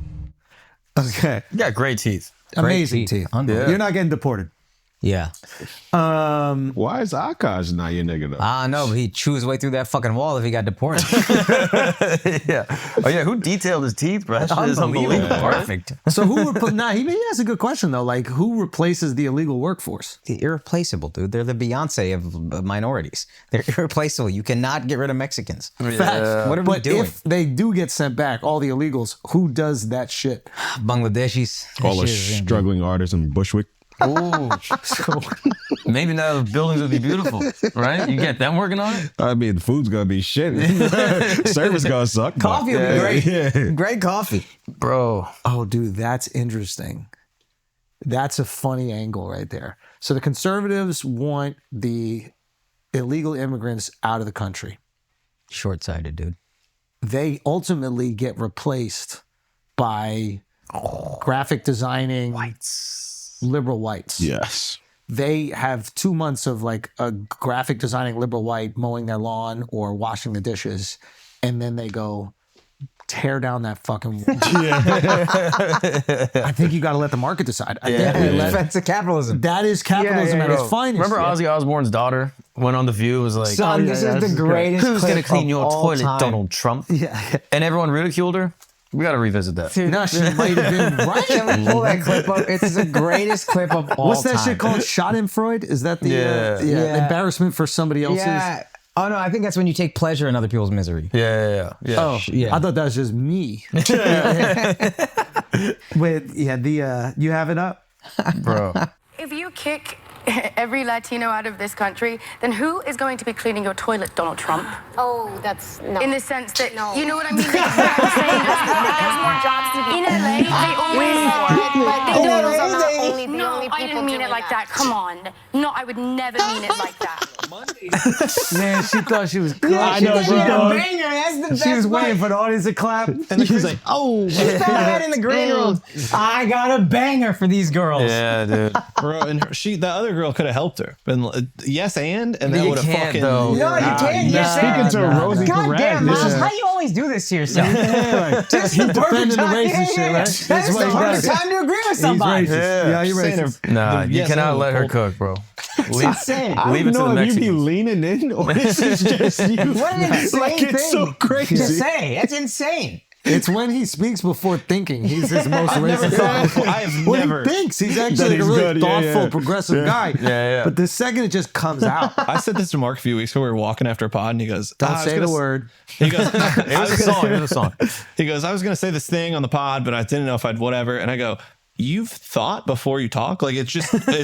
A: Okay.
D: You got great teeth.
A: Amazing teeth.
C: Unbelievable.
A: You're not getting deported.
C: Yeah.
E: Why is Akash not your nigga though?
C: I know, but he'd chew his way through that fucking wall if he got deported.
D: Yeah. Oh yeah, who detailed his teeth, bro? That shit is unbelievable.
C: Perfect.
A: So who he has a good question though. Like, who replaces the illegal workforce?
C: They're irreplaceable, dude. They're the Beyonce of minorities. They're irreplaceable. You cannot get rid of Mexicans.
A: Facts.
C: What are we
A: But
C: doing?
A: if they do get sent back, all the illegals, who does that shit?
C: Bangladeshis.
E: All the
C: That shit is-
E: struggling artists in Bushwick.
D: Ooh. Maybe now the buildings would be beautiful, right? You get them working on it?
E: I mean, the food's gonna be shit. Service gonna suck. but-
C: Coffee would be great.
E: Yeah.
C: Great coffee.
D: Bro.
A: Oh, dude, that's interesting. That's a funny angle right there. So the conservatives want the illegal immigrants out of the country.
C: Short-sighted, dude.
A: They ultimately get replaced by graphic designing liberal whites.
E: Yes.
A: They have 2 months of like a graphic designing liberal white mowing their lawn or washing the dishes, and then they go tear down that fucking wall. I think you got to let the market decide. I think they let-
C: Defense of capitalism.
A: that is capitalism at its
D: Bro,
A: finest.
D: remember Ozzy Osbourne's daughter went on The View, was like,
C: Son, this is the greatest
D: who's
C: clip
D: going to clean
C: of
D: your
C: all
D: toilet,
C: time.
D: Donald Trump?
A: Yeah.
D: And everyone ridiculed her. We got to revisit that.
A: No, she might have been
C: Can
A: right.
C: we pull that clip up? It's the greatest clip of all
A: What's that
C: time.
A: shit called? Schadenfreude? Is that the
D: Yeah.
A: embarrassment for somebody else's?
C: Yeah. Oh, no, I think that's when you take pleasure in other people's misery.
D: Yeah.
A: Oh,
C: Yeah.
A: I thought that was just me. Wait, yeah, you have it up?
D: Bro.
H: If you kick every Latino out of this country, then who is going to be cleaning your toilet, Donald Trump?
I: Oh, that's no.
H: In the sense that,
I: No.
H: you know what I mean? Like, I'm saying there's more jobs to be. In LA, they always
I: But those are not only the
H: No,
I: only
H: I
I: people
H: didn't mean it
I: doing
H: like that. Come on. No, I would never mean it like that.
A: Man, she thought she was good.
F: I know she
C: Yeah,
F: does.
C: banger. That's the best
A: She was
C: part.
A: waiting for the audience to clap, and she was like, "Oh."
C: She fell head in the green room. I got a banger for these girls.
D: Yeah, dude.
B: Bro, and the other girl could have helped her. Been yes, and that
D: You
B: would have
D: can't,
B: fucking.
D: though.
C: No, you can't. You're
E: Speaking to Rosie
C: God
E: Perez,
C: damn,
E: this
C: Miles,
E: is
C: how you always do this to yourself? Just
A: He's
C: the perfect
A: defending the
C: time.
A: racist shit, right?
C: That's
A: That's what
C: the
A: he
C: perfect
A: does.
C: time to agree with
A: He's
C: somebody.
A: racist. Yeah, you're
B: Saying
A: racist.
D: Nah,
B: The
D: you
B: yes
D: cannot
B: and
D: let her
B: the
D: cook, bro.
C: Insane.
E: I
D: Leave it
E: don't
D: to the
E: know if you be
D: Mexicans.
E: leaning in or this is just you.
C: What an insane
E: Like, it's
C: thing
E: so crazy.
C: to say. That's insane.
A: It's when he speaks before thinking. He's his most racist.
B: I have
A: When
B: never.
A: he thinks, he's actually like a
E: he's
A: really
E: good, yeah,
A: thoughtful,
E: yeah.
A: progressive guy.
D: yeah.
A: But the second it just comes out,
B: I said this to Mark a few weeks ago. We were walking after a pod, and he goes,
A: don't
B: "I was
A: say
B: gonna
A: the
B: s-"
A: word.
B: He goes,
D: It was a song. It was a song.
B: He goes, I was gonna say this thing on the pod, but I didn't know if I'd whatever. And I go, you've thought before you talk? Like it's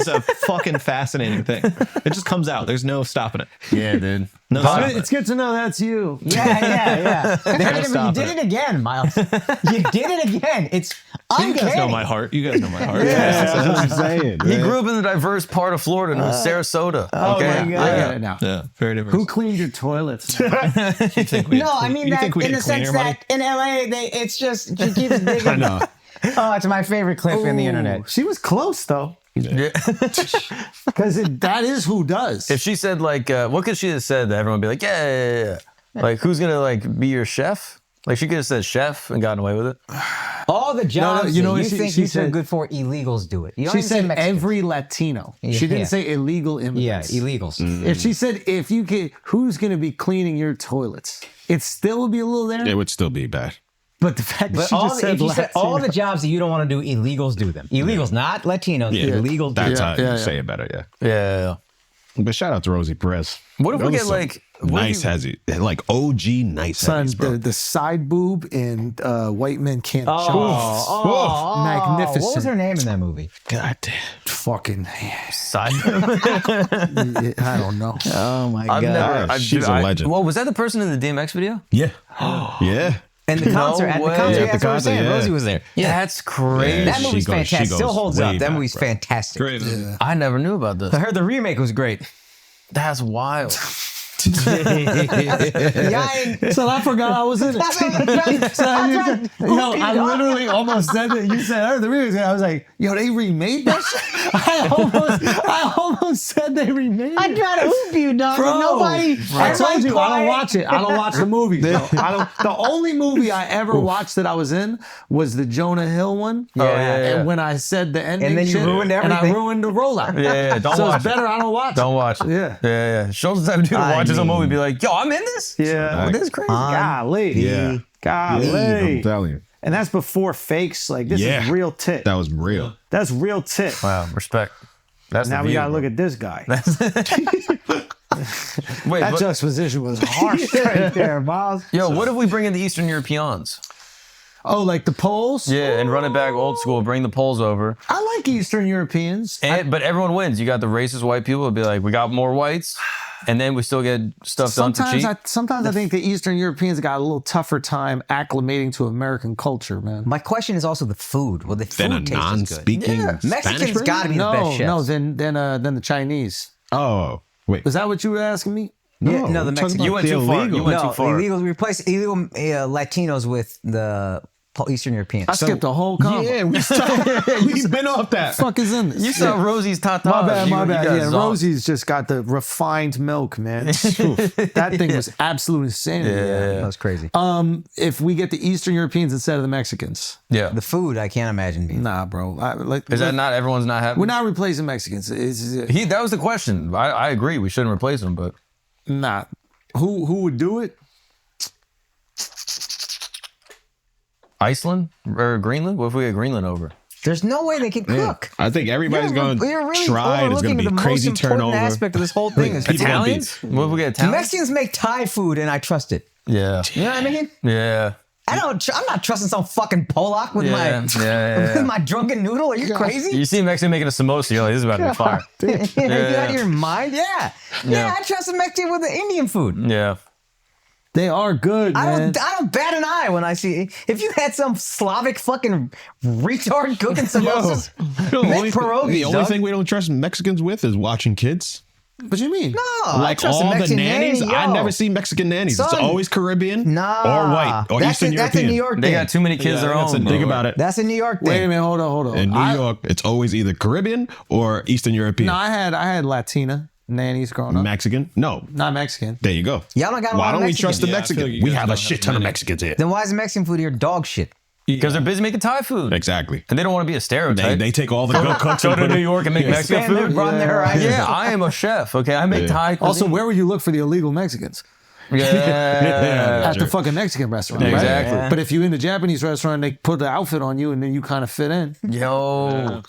B: a fucking fascinating thing. It just comes out. There's no stopping it.
D: Yeah, dude.
B: No stopping
A: It's
B: it.
A: good to know that's you.
C: Yeah. You
B: Stop
C: did it again, Miles. You did it again. It's
B: You guys know
C: uncanny.
B: my heart. You guys know my heart.
E: That's what I'm saying.
D: He
E: man.
D: grew up in the diverse part of Florida, known as Sarasota.
A: Oh
D: Okay.
A: my God. I get it now.
B: Yeah, very diverse.
A: Who cleaned your toilets?
B: You think we
C: No, I mean
B: you
C: that
B: think we
C: in
B: had
C: the sense
B: cleaner money?
C: that in LA, it's just she keeps digging.
E: I know.
C: Oh, it's my favorite clip in the internet.
A: She was close though, because that is who does.
D: If she said like, what could she have said that everyone would be like, yeah. Like, who's gonna like be your chef? Like, she could have said chef and gotten away with it.
C: All the jobs
A: you know
C: that
A: what
C: you think
A: she
C: you so
A: said?
C: good for, illegals do it. You don't
A: She
C: even say
A: said
C: Mexicans.
A: every Latino. She
C: Yeah.
A: didn't say illegal immigrants.
C: Yeah, illegals.
A: If she said if you could, who's going to be cleaning your toilets? It still would be a little there.
E: It would still be bad.
A: But the fact that
C: But
A: she
C: all
A: just
C: the,
A: said
C: if you said all
A: Latino-
C: the jobs that you don't want to do, illegals do them. Illegals, not Latinos.
E: Yeah,
C: Illegals do
E: That's
C: them.
E: how you say it better. Yeah.
D: Yeah.
E: But shout out to Rosie Perez.
D: What if we
E: Those
D: get
E: are some
D: like what
E: nice
D: if you-
E: hezzy, like OG nice
A: son,
E: hezzies, bro.
A: the side boob in White Men Can't Jump.
C: Oh,
A: Magnificent.
C: What was her name in that movie?
E: God damn.
A: Fucking,
D: side?
A: I don't know.
C: Oh my
D: I've never.
E: She's a legend.
D: Well, was that the person in the DMX video?
E: Yeah. Yeah.
C: And the concert, at the
D: way.
C: concert,
E: At the
C: that's what I'm
E: concert,
C: saying.
E: yeah.
C: Rosie was there.
D: That's crazy.
C: That
E: She
C: movie's
E: goes-
C: fantastic.
E: she
C: Still
E: goes
C: holds
E: way
C: up. That
E: back,
C: movie's
E: bro.
C: fantastic.
B: Great. Yeah.
D: I never knew about this.
C: I heard the remake was great.
D: That's wild.
C: Yeah,
A: So I forgot I was in it. I literally almost said that. You said, I heard the remix. And I was like, yo, they remade that shit? I almost said they remade
C: I
A: it.
C: try to hoop you, dog.
A: Bro,
C: Nobody.
A: I told you, I
C: quiet.
A: don't watch it. I don't watch the movies. No, the only movie I ever watched that I was in was the Jonah Hill one.
C: Yeah.
A: And when I said the ending
C: And then you
A: shit,
C: ruined
A: and I
C: everything.
A: ruined the rollout.
D: Yeah, don't
A: so
D: watch
A: it's better I don't watch
D: Don't
A: it.
D: watch it.
A: Yeah.
D: Yeah. Show us the type of dude who
C: I
D: watches a
C: mean-
D: movie and be like, yo, I'm in this?
A: Yeah.
D: This is crazy.
A: Golly.
E: Yeah.
A: Golly.
E: I'm telling you.
A: And that's before fakes. Like, this
E: Yeah.
A: is real tit.
E: That was real.
A: That's real tit.
D: Wow, respect. That's
A: Now
D: the
A: we
D: view,
A: got to
D: bro.
A: look at this guy.
D: Wait,
A: That
D: but-
A: juxtaposition was harsh right there, Miles.
D: yo, what if we bring in the Eastern Europeans?
A: Oh, like the Poles?
D: Yeah, and run it back old school, bring the Poles over.
A: I like Eastern Europeans.
D: But everyone wins. You got the racist white people who'll be like, we got more whites, and then we still get stuff done for cheap.
A: Sometimes I think the Eastern Europeans got a little tougher time acclimating to American culture, man.
C: My question is also the food. Well, the
E: Then a
C: food tastes good.
E: non-speaking Spanish
C: Mexicans
E: person?
C: got to be the best chefs.
A: Then the Chinese.
E: Oh, wait.
A: Was that what you were asking me?
C: Yeah, no, the
E: I'm talking
C: Mexicans.
D: You went too far. You went
C: no,
D: too far.
C: illegal. Replace illegal Latinos with the Eastern Europeans.
A: I skipped a whole combo.
E: Yeah, we've been off that.
A: Fuck is in this?
D: You saw Rosie's tatas.
A: My bad,
D: You-
A: my
D: you
A: bad.
D: guys
A: Yeah,
D: zoned.
A: Rosie's just got the refined milk, man. That thing was absolute insanity.
C: That was crazy.
A: If we get the Eastern Europeans instead of the Mexicans,
D: Yeah.
C: The food, I can't imagine being.
A: nah, bro.
D: Is that not everyone's not happy?
A: We're not replacing Mexicans. It's
D: That was the question. I agree. We shouldn't replace them, but
A: not. Who would do it?
D: Iceland or Greenland? What if we get Greenland over?
C: There's no way they can cook.
E: I think everybody's going
C: You're
E: to
C: really
E: try. It's going
C: overlooking
E: to be
C: the
E: a crazy
C: most important
E: turnover.
C: aspect of this whole thing. Is people gonna be-
D: Italians? What if we get
C: The
D: Italians?
C: Mexicans make Thai food, and I trust it.
D: Yeah.
C: You know what I mean?
D: Yeah.
C: I'm not trusting some fucking Polak with with my drunken noodle. Are you crazy?
D: You see Mexican making a samosa, you're like, this is about to be fire.
C: You out of your mind? Yeah. I trust a Mexican with the Indian food.
D: Yeah.
A: They are good, man.
C: I don't bat an eye when I see if you had some Slavic fucking retard cooking samosas.
E: The only thing we don't trust Mexicans with is watching kids.
A: What do you mean?
C: No,
E: Like all the nannies, I never see Mexican nannies. It's always Caribbean or white or Eastern European.
C: That's a New York thing.
D: They got too many kids their own.
E: Think about it.
C: That's a New York thing.
A: Wait a minute, hold on.
E: In New York, it's always either Caribbean or Eastern European.
A: No, I had Latina nannies growing up.
E: Mexican? No.
A: Not Mexican.
E: There you go.
C: Y'all don't got a
E: Why
C: lot of
E: don't we
C: Mexicans.
E: trust the
B: Yeah, I
E: Mexican?
B: feel you
E: We
B: guys
E: have a
B: don't
E: shit
B: have
E: ton of
B: many.
E: Mexicans here.
C: Then why is Mexican food here dog shit?
D: Because they're busy making Thai food.
E: Exactly.
D: And they don't want to be a stereotype.
E: They take all the good cooks
D: Go
E: and
D: to
E: put
D: New
E: it-
D: York and make Mexican
C: Expand their-
D: food.
C: broaden their horizons.
D: Yeah, I am a chef. Okay, I make Thai cuisine.
A: Also, where would you look for the illegal Mexicans?
D: Yeah.
A: At the fucking Mexican restaurant, right?
D: Exactly.
C: Yeah.
A: But if you in the Japanese restaurant, they put the outfit on you, and then you kind of fit in.
D: Yo,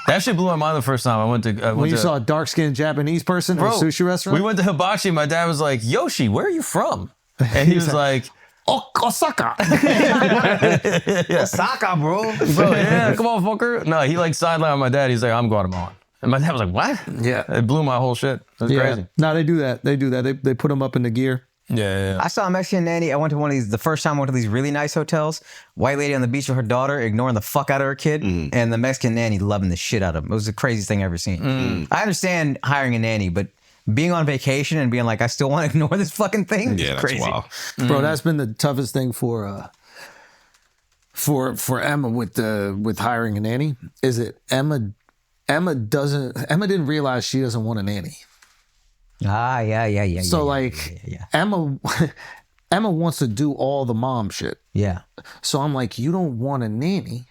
D: that shit blew my mind the first time I went to.
A: When you saw a dark-skinned Japanese person in a sushi restaurant,
D: we went to Hibachi. My dad was like, "Yoshi, where are you from?" And he was like,
A: Osaka.
C: Osaka, bro.
D: "Bro, yeah, come on, fucker." No, he like sidelined my dad. He's like, "I'm Guatemalan." And my dad was like, "What?"
A: Yeah.
D: It blew my whole shit. It was crazy.
A: No, they do that. They put them up in the gear.
D: Yeah.
C: I saw a Mexican nanny. I went to one of these, the first time I went to these really nice hotels. White lady on the beach with her daughter, ignoring the fuck out of her kid. And the Mexican nanny loving the shit out of him. It was the craziest thing I've ever seen. I understand hiring a nanny, but being on vacation and being like, I still want to ignore this fucking thing?
E: Yeah, that's
C: crazy.
E: wild.
A: Bro, that's been the toughest thing for Emma with hiring a nanny. Is it Emma didn't realize she doesn't want a nanny.
C: Yeah.
A: So
C: yeah.
A: Emma wants to do all the mom shit.
C: Yeah.
A: So I'm like, you don't want a nanny.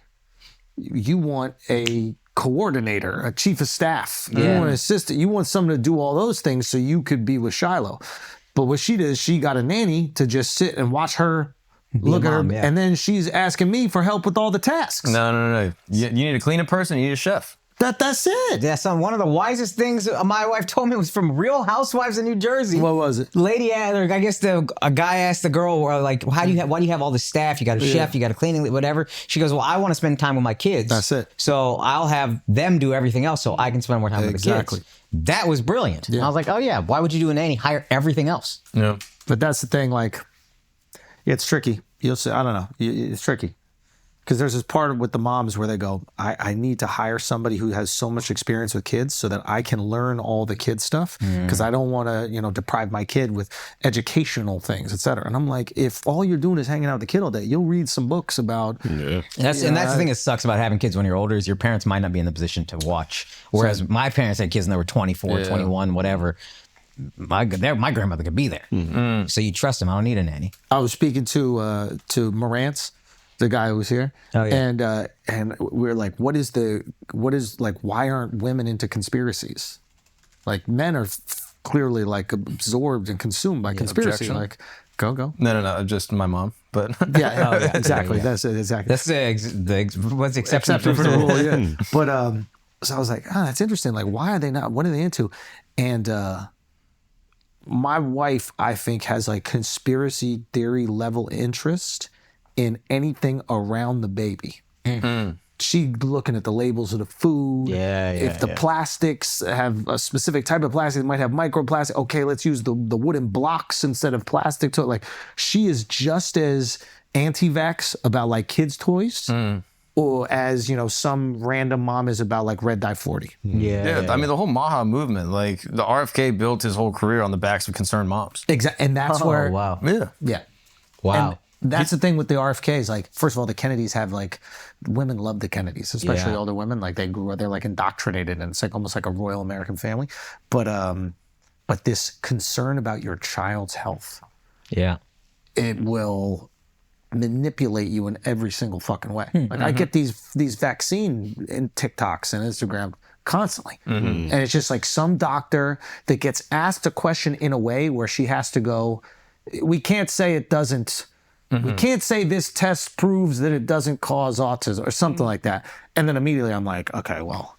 A: You want a coordinator, a chief of staff. You want an assistant. You want someone to do all those things so you could be with Shiloh. But what she did is she got a nanny to just sit and watch her look at her.
C: mom, yeah.
A: And then she's asking me for help with all the tasks.
D: No. You need a cleaner person. You need a chef.
A: That's it.
C: Yeah, son, one of the wisest things my wife told me was from Real Housewives of New Jersey.
A: What was it?
C: Lady, I guess a guy asked the girl, like, why do you have all this staff? You got a chef, you got a cleaning, whatever. She goes, well, I want to spend time with my kids.
A: That's it.
C: So I'll have them do everything else so I can spend more time with the
A: Exactly.
C: kids. That was brilliant.
A: Yeah.
C: I was like, oh yeah, why would you do a nanny? Hire everything else.
D: Yeah.
A: But that's the thing, like, it's tricky. You'll say, I don't know. It's tricky. Because there's this part with the moms where they go, I need to hire somebody who has so much experience with kids so that I can learn all the kid stuff. Because I don't want to, deprive my kid with educational things, et cetera. And I'm like, if all you're doing is hanging out with the kid all day, you'll read some books about.
E: Yeah.
C: And that's the thing that sucks about having kids when you're older is your parents might not be in the position to watch. Whereas my parents had kids when they were 24, 21, whatever. My grandmother could be there. So you trust them. I don't need a nanny.
A: I was speaking to Morantz, the guy who was here, and we were like, what is why aren't women into conspiracies? Like, men are clearly like absorbed and consumed by conspiracy.
D: objection.
A: Like, go.
D: No, just my mom. But
A: Yeah, exactly.
C: Yeah.
A: That's it. Exactly.
C: That's what's the exception
A: Exception for the
C: rule.
A: rule. Yeah. But so I was like, that's interesting. Like, why are they not? What are they into? And my wife, I think, has like conspiracy theory level interest in anything around the baby. She looking at the labels of the food. If the plastics have a specific type of plastic, it might have microplastic. Okay, let's use the wooden blocks instead of plastic. So like, she is just as anti-vax about like kids' toys, or as some random mom is about like red dye 40.
D: yeah, I mean, the whole Maha movement, like the RFK built his whole career on the backs of concerned moms.
A: Exactly, and that's where.
C: Wow.
D: Yeah.
C: Wow.
A: And that's the thing with the RFKs. Like, first of all, the Kennedys have like, women love the Kennedys, especially older women. Like, they're like indoctrinated, and it's like almost like a royal American family. But this concern about your child's health,
C: Yeah.
A: it will manipulate you in every single fucking way. Like, I get these vaccine in TikToks and Instagram constantly, and it's just like some doctor that gets asked a question in a way where she has to go, we can't say it doesn't. We can't say this test proves that it doesn't cause autism or something like that. And then immediately I'm like, okay, well,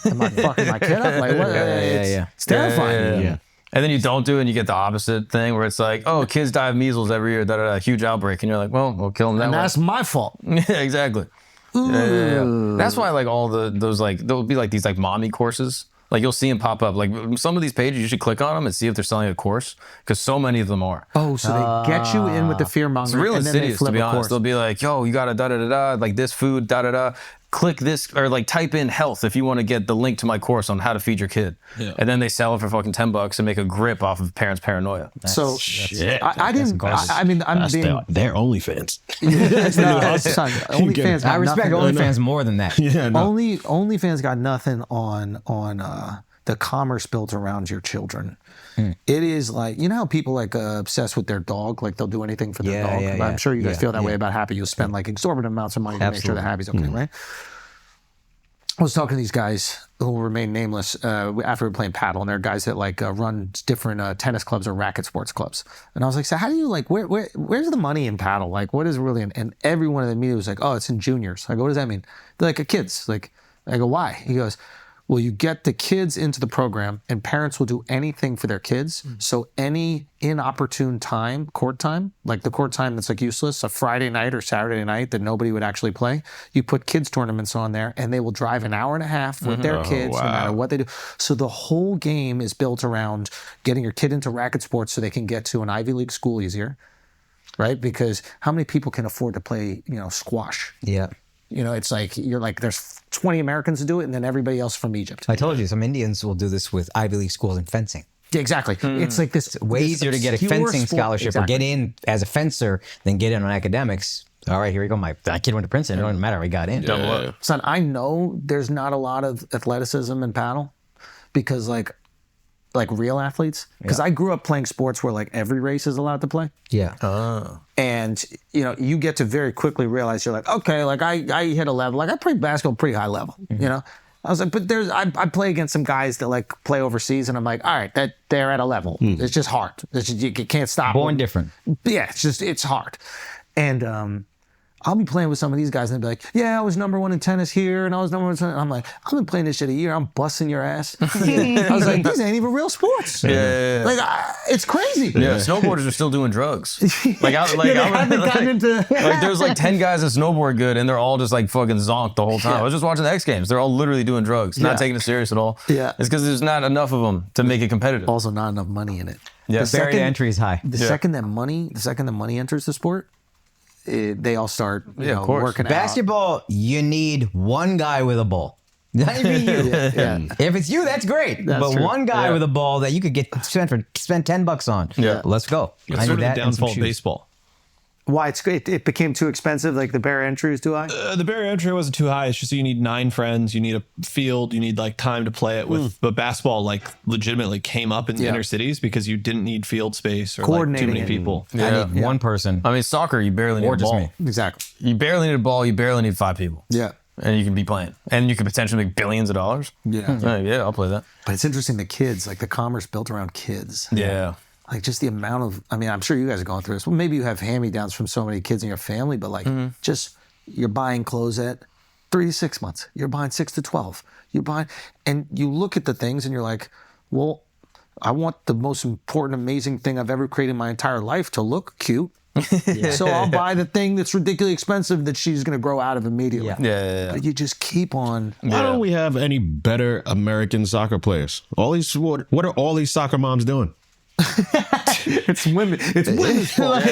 A: am I fucking my kid up? Like, what? It's terrifying.
C: Yeah.
D: And then you don't do it and you get the opposite thing where it's like, oh, kids die of measles every year, huge outbreak. And you're like, well, we'll kill them that
A: And
D: way.
A: that's my fault.
D: Yeah, exactly. Yeah. That's why like all those like, there'll be like these like mommy courses. Like you'll see them pop up. Like some of these pages, you should click on them and see if they're selling a course because so many of them are.
A: Oh, so they get you in with the fear
D: It's
A: mongering.
D: real
A: and then they
D: insidious,
A: flip
D: to be
A: a
D: honest.
A: course.
D: They'll be like, yo, you got to da-da-da-da, like this food, da-da-da. Click this, or like type in health if you want to get the link to my course on how to feed your kid. Yeah. And then they sell it for fucking $10 and make a grip off of parents' paranoia.
A: So
E: Shit.
A: I didn't. I mean, I'm
E: That's
A: being.
E: their OnlyFans.
A: Son, OnlyFans.
C: I respect OnlyFans more than that.
E: Yeah, no.
A: OnlyFans got nothing on the commerce built around your children. It is like, you know how people like obsessed with their dog, like they'll do anything for their dog. I'm sure you guys feel that way about Happy. You'll spend like exorbitant amounts of money to make sure that Happy's okay, right? I was talking to these guys who will remain nameless after we were playing paddle, and they're guys that like run different tennis clubs or racket sports clubs. And I was like, so how do you like, where's the money in paddle? Like, what is really, and every one of them immediately was like, oh, it's in juniors. I go, what does that mean? They're like, kids. Like, I go, why? He goes, well, you get the kids into the program and parents will do anything for their kids. So any inopportune time, court time, like the court time that's like useless, a Friday night or Saturday night that nobody would actually play, you put kids tournaments on there and they will drive an hour and a half with their kids no matter what they do. So the whole game is built around getting your kid into racket sports so they can get to an Ivy League school easier, right? Because how many people can afford to play, squash?
C: Yeah.
A: It's like, you're like, there's 20 Americans to do it and then everybody else from Egypt.
C: I told you, some Indians will do this with Ivy League schools in fencing.
A: Yeah, exactly. It's like this.
C: It's way easier to get a fencing scholarship or get in as a fencer than get in on academics. All right, here we go. My kid went to Princeton. It doesn't matter. We got in.
B: Double up.
A: Son, I know there's not a lot of athleticism in paddle because like real athletes. Because I grew up playing sports where like every race is allowed to play.
C: Yeah.
A: And, you get to very quickly realize you're like, okay, like I hit a level. Like I played basketball pretty high level, I was like, but I play against some guys that like play overseas and I'm like, all right, that they're at a level. It's just hard. You can't stop.
C: Born
A: them.
C: different.
A: Yeah, it's hard. And I'll be playing with some of these guys and they'll be like, yeah, I was number one in tennis here and I was number one in tennis. I'm like, I've been playing this shit a year. I'm busting your ass. I was like, these ain't even real sports.
D: Yeah.
A: Like, it's crazy.
D: Yeah, snowboarders are still doing drugs. Like, there's like 10 guys that snowboard good, and they're all just like fucking zonked the whole time. I was just watching the X Games. They're all literally doing drugs, not taking it serious at all.
A: Yeah.
D: It's because there's not enough of them to make it competitive.
A: Also, not enough money in it.
D: Yeah.
C: The barrier to entry is high.
A: The second that money enters the sport, they all start
D: of course.
A: working out.
C: Basketball, you need one guy with a ball. Not even you. If it's you, that's great. But
A: true.
C: one guy with a ball that you could spend $10 on.
D: Yeah.
C: Let's go.
B: It's
C: I
B: sort
C: need
B: of
C: that
B: the
C: and some
B: downfall of
C: shoes.
B: baseball.
A: Why it became too expensive? Like the barrier entry is too high.
B: The barrier entry wasn't too high. It's just you need 9 friends, you need a field, you need like time to play it with. But basketball like legitimately came up in the inner cities because you didn't need field space or like too
A: Coordinating
B: many
A: it.
B: people.
C: I need one person.
D: I mean, soccer, you barely need
C: Or
D: a
C: just
D: ball.
C: me.
A: Exactly.
D: You barely need a ball. You barely need 5 people.
A: Yeah.
D: And you can be playing. And you could potentially make billions of dollars.
A: Yeah.
D: Yeah, I'll play that.
A: But it's interesting, the kids, like the commerce built around kids.
D: Yeah.
A: Like just the amount of, I mean, I'm sure you guys are going through this. Well, maybe you have hand-me-downs from so many kids in your family, but like just you're buying clothes at 3 to 6 months. You're buying 6 to 12. You're buying, and you look at the things and you're like, well, I want the most important, amazing thing I've ever created in my entire life to look cute. So I'll buy the thing that's ridiculously expensive that she's going to grow out of immediately.
D: Yeah.
A: But you just keep on.
E: Why don't we have any better American soccer players? What are all these soccer moms doing?
A: It's women. It's women's fault.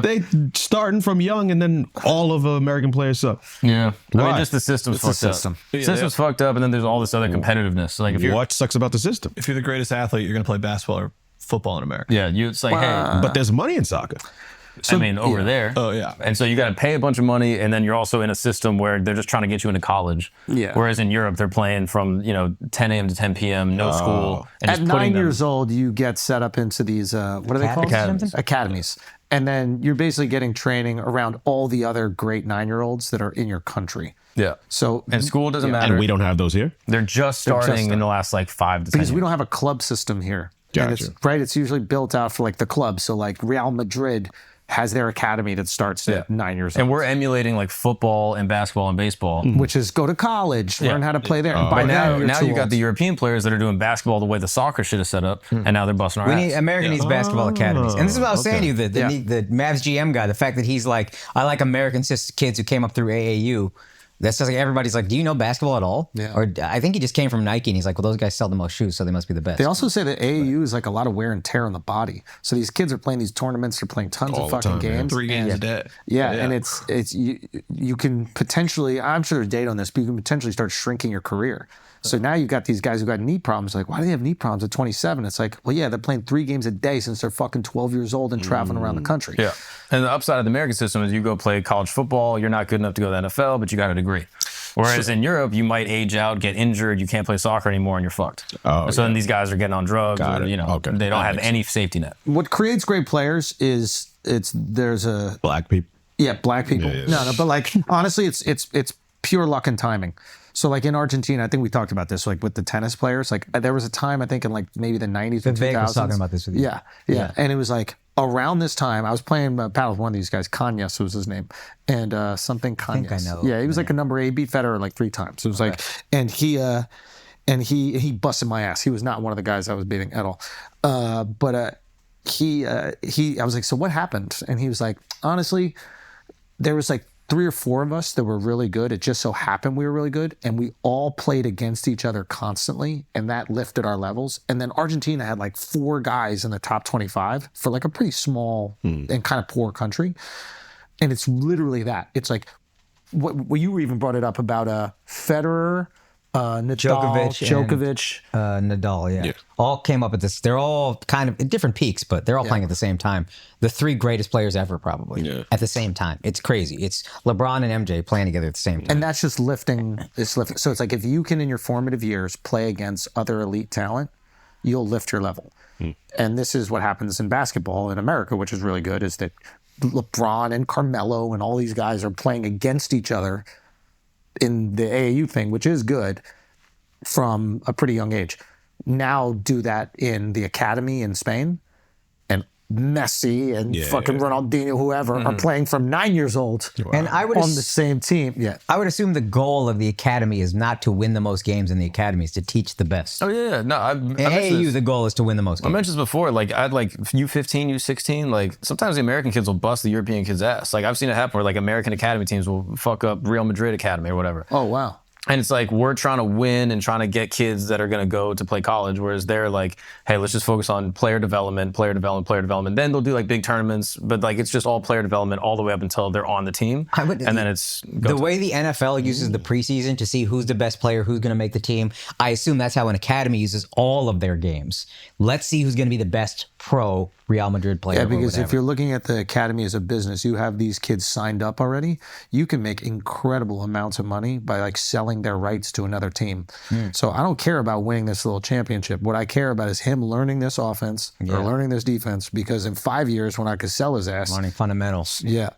E: They starting from young, and then all of American players suck.
D: Yeah. I
E: Why?
D: mean, just the system's
A: It's the
D: fucked
A: system.
D: up. System's fucked up, and then there's all this other competitiveness. Like if you're,
E: What sucks about the system?
B: If you're the greatest athlete, you're going to play basketball or football in America.
D: yeah, it's like, hey,
E: But there's money in soccer.
D: I mean, over there.
B: Oh, yeah.
D: And so you got to pay a bunch of money, and then you're also in a system where they're just trying to get you into college.
A: Yeah.
D: Whereas in Europe, they're playing from 10 a.m. to 10 p.m. No school. And
A: At
D: just putting
A: 9 years old, you get set up into these, what are they called?
C: Academies?
A: Academies. And then you're basically getting training around all the other great 9-year-olds that are in your country.
D: Yeah.
A: So,
D: And school doesn't matter.
E: And we don't have those here.
D: They're just starting in the last like 5 to 10
A: because
D: years.
A: we don't have a club system here. And
E: Gotcha.
A: it's usually built out for like the clubs. So like Real Madrid has their academy that starts at 9 years old.
D: And we're emulating like football and basketball and baseball.
A: Which is go to college, learn how to play there. And by
D: But now
A: you're
D: you got the European players that are doing basketball the way the soccer shit is set up, and now they're busting our ass.
C: America needs basketball academies. And this is what I was saying to you, the Mavs GM guy, the fact that he's like, I like American kids who came up through AAU. That's just like everybody's like, do you know basketball at all?
A: Yeah.
C: Or I think he just came from Nike and he's like, well, those guys sell the most shoes, so they must be the best.
A: They also say that AAU is like a lot of wear and tear on the body. So these kids are playing these tournaments, they're playing tons of fucking games.
B: 3 games a day.
A: Yeah, and it's you can potentially, I'm sure there's data on this, but you can potentially start shrinking your career. So now you've got these guys who got knee problems. Like, why do they have knee problems at 27? It's like, well, yeah, they're playing 3 games a day since they're fucking 12 years old and traveling around the country.
D: Yeah. And the upside of the American system is you go play college football, you're not good enough to go to the NFL, but you got a degree. Whereas in Europe, you might age out, get injured, you can't play soccer anymore, and you're fucked. So then these guys are getting on drugs, or, they don't have any safety net.
A: What creates great players is there's a
E: Black people.
A: Yeah, black people. No, but like honestly, it's pure luck and timing. So like in Argentina, I think we talked about this, like with the tennis players. Like there was a time, I think in like maybe the 90s and 2000s.
C: was talking about this with you.
A: Yeah. And it was like around this time, I was playing paddle with one of these guys, Kanyas was his name, and something Kanyas.
C: I think I know.
A: Yeah, he was like a number 8, beat Federer like 3 times. It was like, and he busted my ass. He was not one of the guys I was beating at all. I was like, so what happened? And he was like, honestly, there was like 3 or 4 of us that were really good. It just so happened we were really good, and we all played against each other constantly, and that lifted our levels. And then Argentina had like 4 guys in the top 25 for like a pretty small and kind of poor country. And it's literally that. It's like what you even brought it up about Federer, Nadal, Djokovic,
C: Nadal, all came up at this. They're all kind of at different peaks, but they're all playing at the same time. The 3 greatest players ever, probably at the same time. It's crazy. It's LeBron and MJ playing together at the same time,
A: and that's just lifting. So it's like if you can, in your formative years, play against other elite talent, you'll lift your level. And this is what happens in basketball in America, which is really good. Is that LeBron and Carmelo and all these guys are playing against each other in the AAU thing, which is good from a pretty young age. Now do that in the academy in Spain, and Messi and fucking Ronaldinho, whoever, are playing from 9 years old
C: and I would
A: on the same team. Yeah,
C: I would assume the goal of the academy is not to win the most games in the academy, is to teach the best.
D: Oh yeah, no.
C: In AAU, the goal is to win the most games.
D: I mentioned this before. Like I'd like U15, U16. Like sometimes the American kids will bust the European kids' ass. Like I've seen it happen where like American academy teams will fuck up Real Madrid academy or whatever.
A: Oh wow.
D: And it's like we're trying to win and trying to get kids that are going to go to play college, whereas they're like, hey, let's just focus on player development. Then they'll do like big tournaments, but like it's just all player development all the way up until they're on the team. And then it's
C: the way the NFL uses the preseason to see who's the best player, who's going to make the team. I assume that's how an academy uses all of their games. Let's see who's going to be the best pro Real Madrid player.
A: Yeah, because if you're looking at the academy as a business, you have these kids signed up already. You can make incredible amounts of money by like selling their rights to another team. So I don't care about winning this little championship. What I care about is him learning this offense or learning this defense, because in 5 years when I could sell his ass.
C: Learning fundamentals.
A: Yeah.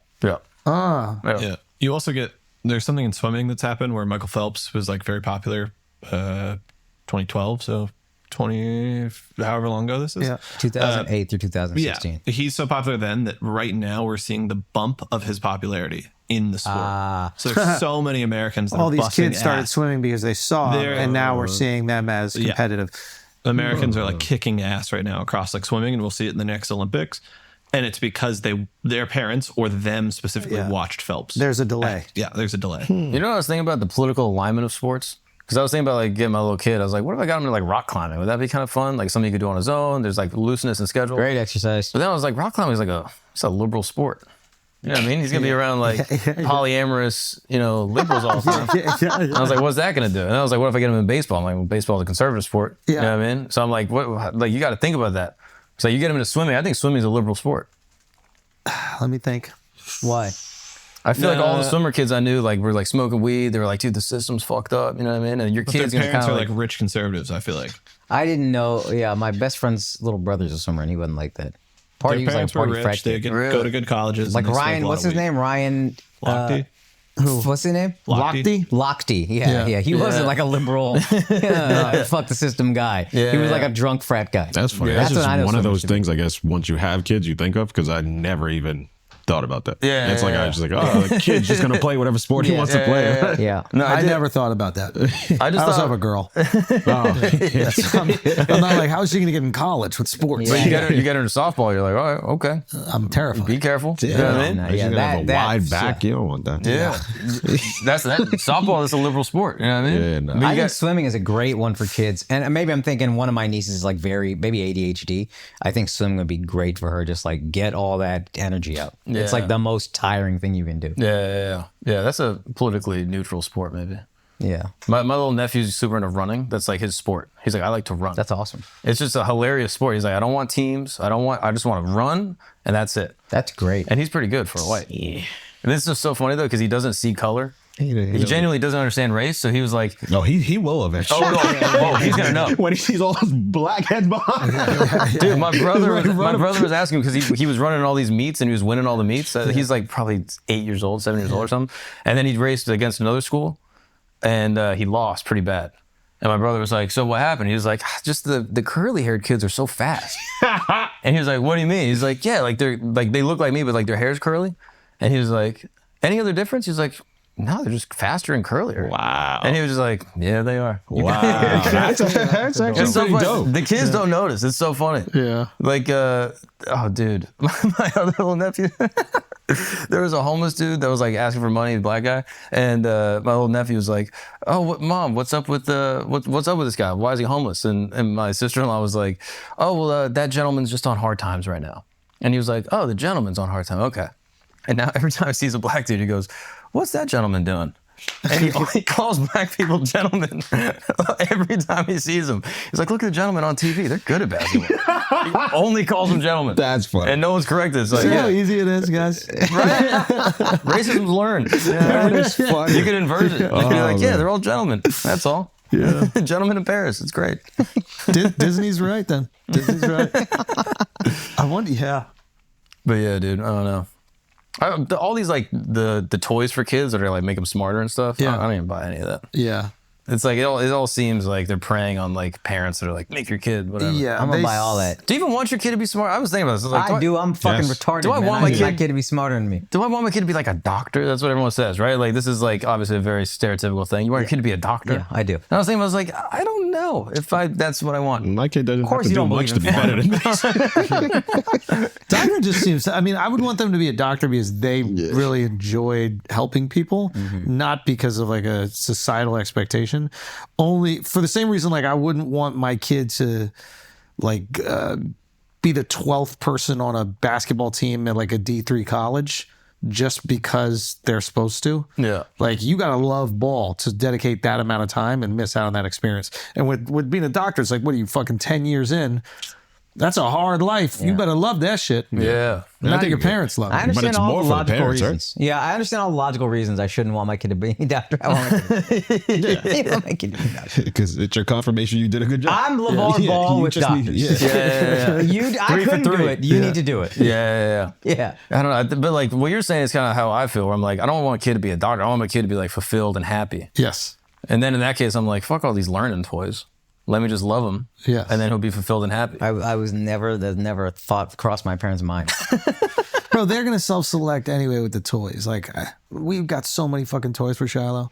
B: You also get, there's something in swimming that's happened where Michael Phelps was like very popular 2012, so 20, however long ago this is.
C: 2008 through 2016.
B: Yeah, he's so popular then that right now we're seeing the bump of his popularity in the sport. So there's so many Americans that
A: all
B: are
A: these
B: busting
A: kids started
B: ass.
A: swimming because they saw him, and now we're seeing them as competitive.
B: Americans are like kicking ass right now across like swimming, and we'll see it in the next Olympics. And it's because their parents or them specifically watched Phelps.
A: There's a delay.
B: There's a delay.
D: You know what I was thinking about? The political alignment of sports? Because I was thinking about like getting my little kid. I was like, what if I got him to like rock climbing? Would that be kind of fun? Like something he could do on his own. There's like looseness and schedule.
C: Great exercise.
D: But then I was like, rock climbing is like it's a liberal sport. You know what I mean? He's gonna be around like polyamorous, liberals all the time. And I was like, what's that gonna do? And I was like, what if I get him in baseball? I'm like, well, baseball is a conservative sport. You know what I mean? So I'm like, what? Like you got to think about that. So you get him into swimming. I think swimming is a liberal sport.
A: Let me think.
C: Why?
D: I feel like all the swimmer kids I knew like were like smoking weed. They were like, dude, the system's fucked up. You know what I mean? And your kids
B: their
D: gonna
B: parents
D: kind
B: are
D: of
B: like rich conservatives, I feel like.
C: I didn't know. Yeah, my best friend's little brother's a swimmer, and he wasn't like that.
B: Their parents were rich. They go to good colleges.
C: Like
B: and they
C: Ryan,
B: smoke a lot
C: what's
B: of
C: his
B: weed.
C: name? Ryan.
B: Lochte?
C: What's his name?
B: Lochte?
C: Lochte. Yeah. He wasn't like a liberal, fuck the system guy. He was like a drunk frat guy.
E: That's funny.
C: That's
E: That's
C: what I
E: just
C: know
E: one of
C: so
E: those
C: much
E: things, I guess, once you have kids, you think of, because I never even thought about that.
B: Yeah,
E: it's like
B: yeah,
E: I was just like, oh, the kid's just gonna play whatever sport he wants to play.
C: Yeah.
A: No, I never thought about that. I
B: just
A: also
B: thought-
A: have a girl. I'm not like, how is she going to get in college with sports?
D: But you get her into softball, you're like, all right, okay.
A: I'm terrified.
D: Be careful.
E: Yeah,
D: You know what I mean?
C: no,
E: She's
C: yeah,
E: gonna have a
C: that-
E: wide
C: that's-
E: back. You don't want that.
D: Yeah. That's softball is a liberal sport. You know what I mean?
E: Yeah, no.
D: But you
C: I think
D: got-
C: swimming is a great one for kids. And maybe I'm thinking one of my nieces is like maybe ADHD. I think swimming would be great for her. Just like get all that energy out. It's
D: Yeah.
C: like the most tiring thing you can do.
D: Yeah. That's a politically neutral sport, maybe.
C: Yeah.
D: My little nephew's super into running. That's like his sport. He's like, I like to run.
C: That's awesome.
D: It's just a hilarious sport. He's like, I don't want teams. I just want to run, and that's it.
C: That's great.
D: And he's pretty good for a white. Yeah. And this is just so funny though, because he doesn't see color. He
E: doesn't.
D: genuinely doesn't understand race. So he was like,
E: No, he will eventually.
D: oh, he's gonna know.
E: When he sees all those black heads behind him.
D: Dude, my brother was asking because he was running all these meets and he was winning all the meets. He's like probably 7 years old or something. And then he raced against another school and he lost pretty bad. And my brother was like, so what happened? He was like, just the curly haired kids are so fast. And he was like, what do you mean? He's like, yeah, like they look like me, but like their hair's curly. And he was like, any other difference? He's like, no, they're just faster and curlier.
E: Wow.
D: And he was just like, yeah, they are.
E: Wow. That's actually
D: It's so
E: pretty
D: funny.
E: dope.
D: The kids don't notice. It's so funny.
A: Yeah.
D: Like, oh, dude, my other little nephew. There was a homeless dude that was like asking for money, the black guy, and my little nephew was like, "Oh, Mom, what's up with what's up with this guy? Why is he homeless?" And my sister-in-law was like, "Oh, well, that gentleman's just on hard times right now." And he was like, "Oh, the gentleman's on hard time. Okay." And now every time he sees a black dude, he goes, "What's that gentleman doing?" And he only calls black people gentlemen every time he sees them. He's like, look at the gentlemen on TV. They're good at basketball. He only calls them gentlemen.
E: That's funny.
D: And no one's corrected. It's like,
A: See how
D: yeah,
A: easy it is, guys?
D: racism's learned. You can invert it. You can be like, yeah, they're all gentlemen. That's all. Yeah. Gentlemen in Paris. It's great.
A: Disney's right then. Disney's right. I wonder, yeah.
D: But yeah, dude, I don't know. All these like the toys for kids that are like make them smarter and stuff.
A: Yeah.
D: I don't even buy any of that.
A: Yeah.
D: It's like it all seems like they're preying on like parents that are like, make your kid whatever.
A: Yeah.
C: I'm gonna buy all that.
D: Do you even want your kid to be smart? I was thinking about this. I was like,
C: I do. I'm fucking
E: Yes.
C: retarded.
D: Do I
C: man.
D: want my
C: need
D: kid-
C: to be smarter than me?
D: Do I want my kid to be like a doctor? That's what everyone says, right? Like this is like obviously a very stereotypical thing. You want your kid to be a doctor?
C: Yeah, I do.
D: And I was thinking, I was like, I don't know if that's what I want.
E: My kid doesn't have
C: course
E: to
C: you
E: do
C: don't
E: much to
C: believe
E: be
C: in
E: better than this.
A: Doctor just seems, I mean, I would want them to be a doctor because they really enjoyed helping people, not because of like a societal expectation. Only for the same reason, like I wouldn't want my kid to like be the 12th person on a basketball team at like a D3 college just because they're supposed to.
D: Yeah.
A: Like you got to love ball to dedicate that amount of time and miss out on that experience. And with being a doctor, it's like, what are you fucking 10 years in? That's a hard life. You better love that shit.
D: Yeah.
A: Not your parents love
C: I
A: it.
C: understand
E: it's
C: all
E: more
C: the
E: for the
C: logical
E: parents, right?
C: reasons. Yeah, I understand all the logical reasons I shouldn't want my kid to be a doctor. I want my kid want my kid to be a doctor.
E: Because it's your confirmation you did a good job.
C: I'm LeVar Ball
E: you
C: with
E: just need-
C: doctors.
D: Yeah.
C: I couldn't do it. You need to do it.
D: Yeah.
C: Yeah.
D: I don't know. But like what you're saying is kind of how I feel, where I'm like, I don't want a kid to be a doctor. I want my kid to be like fulfilled and happy.
A: Yes.
D: And then in that case, I'm like, fuck all these learning toys. Let me just love him.
A: Yes.
D: And then he'll be fulfilled and happy.
C: I was never, that never thought crossed my parents' mind.
A: Bro, they're going to self-select anyway with the toys. Like, we've got so many fucking toys for Shiloh.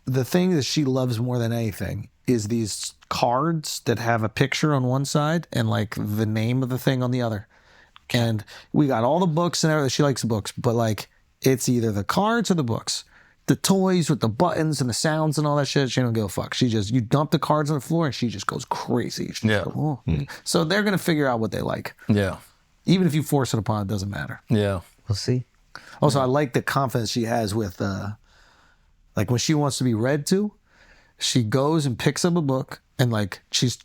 A: The thing that she loves more than anything is these cards that have a picture on one side and like the name of the thing on the other. And we got all the books and everything. She likes the books, but like it's either the cards or the books. The toys with the buttons and the sounds and all that shit, she don't give a fuck. You dump the cards on the floor and she just goes crazy. She just goes, oh. So they're going to figure out what they like.
D: Yeah.
A: Even if you force it upon, it doesn't matter.
D: Yeah.
C: We'll see.
A: Also, I like the confidence she has with, like when she wants to be read to, she goes and picks up a book and like she's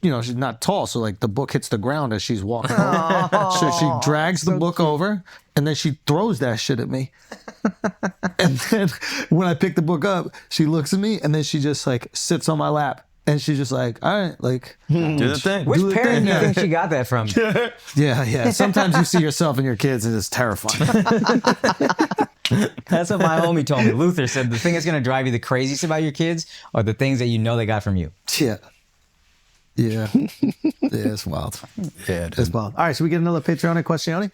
A: not tall. So like the book hits the ground as she's walking over. So she drags the book over and then she throws that shit at me. And then when I pick the book up, she looks at me and then she just like sits on my lap. And she's just like, all right, like,
D: Do the thing.
C: Which
A: the
C: parent
A: thing,
C: do you
A: yeah.
C: think she got that from?
A: yeah. Sometimes you see yourself in your kids and it's terrifying.
C: That's what my homie told me. Luther said the thing that's going to drive you the craziest about your kids are the things that you know they got from you.
A: Yeah. Yeah. Yeah, it's wild.
D: Yeah,
A: It's wild. All right, so we get another Patreon question.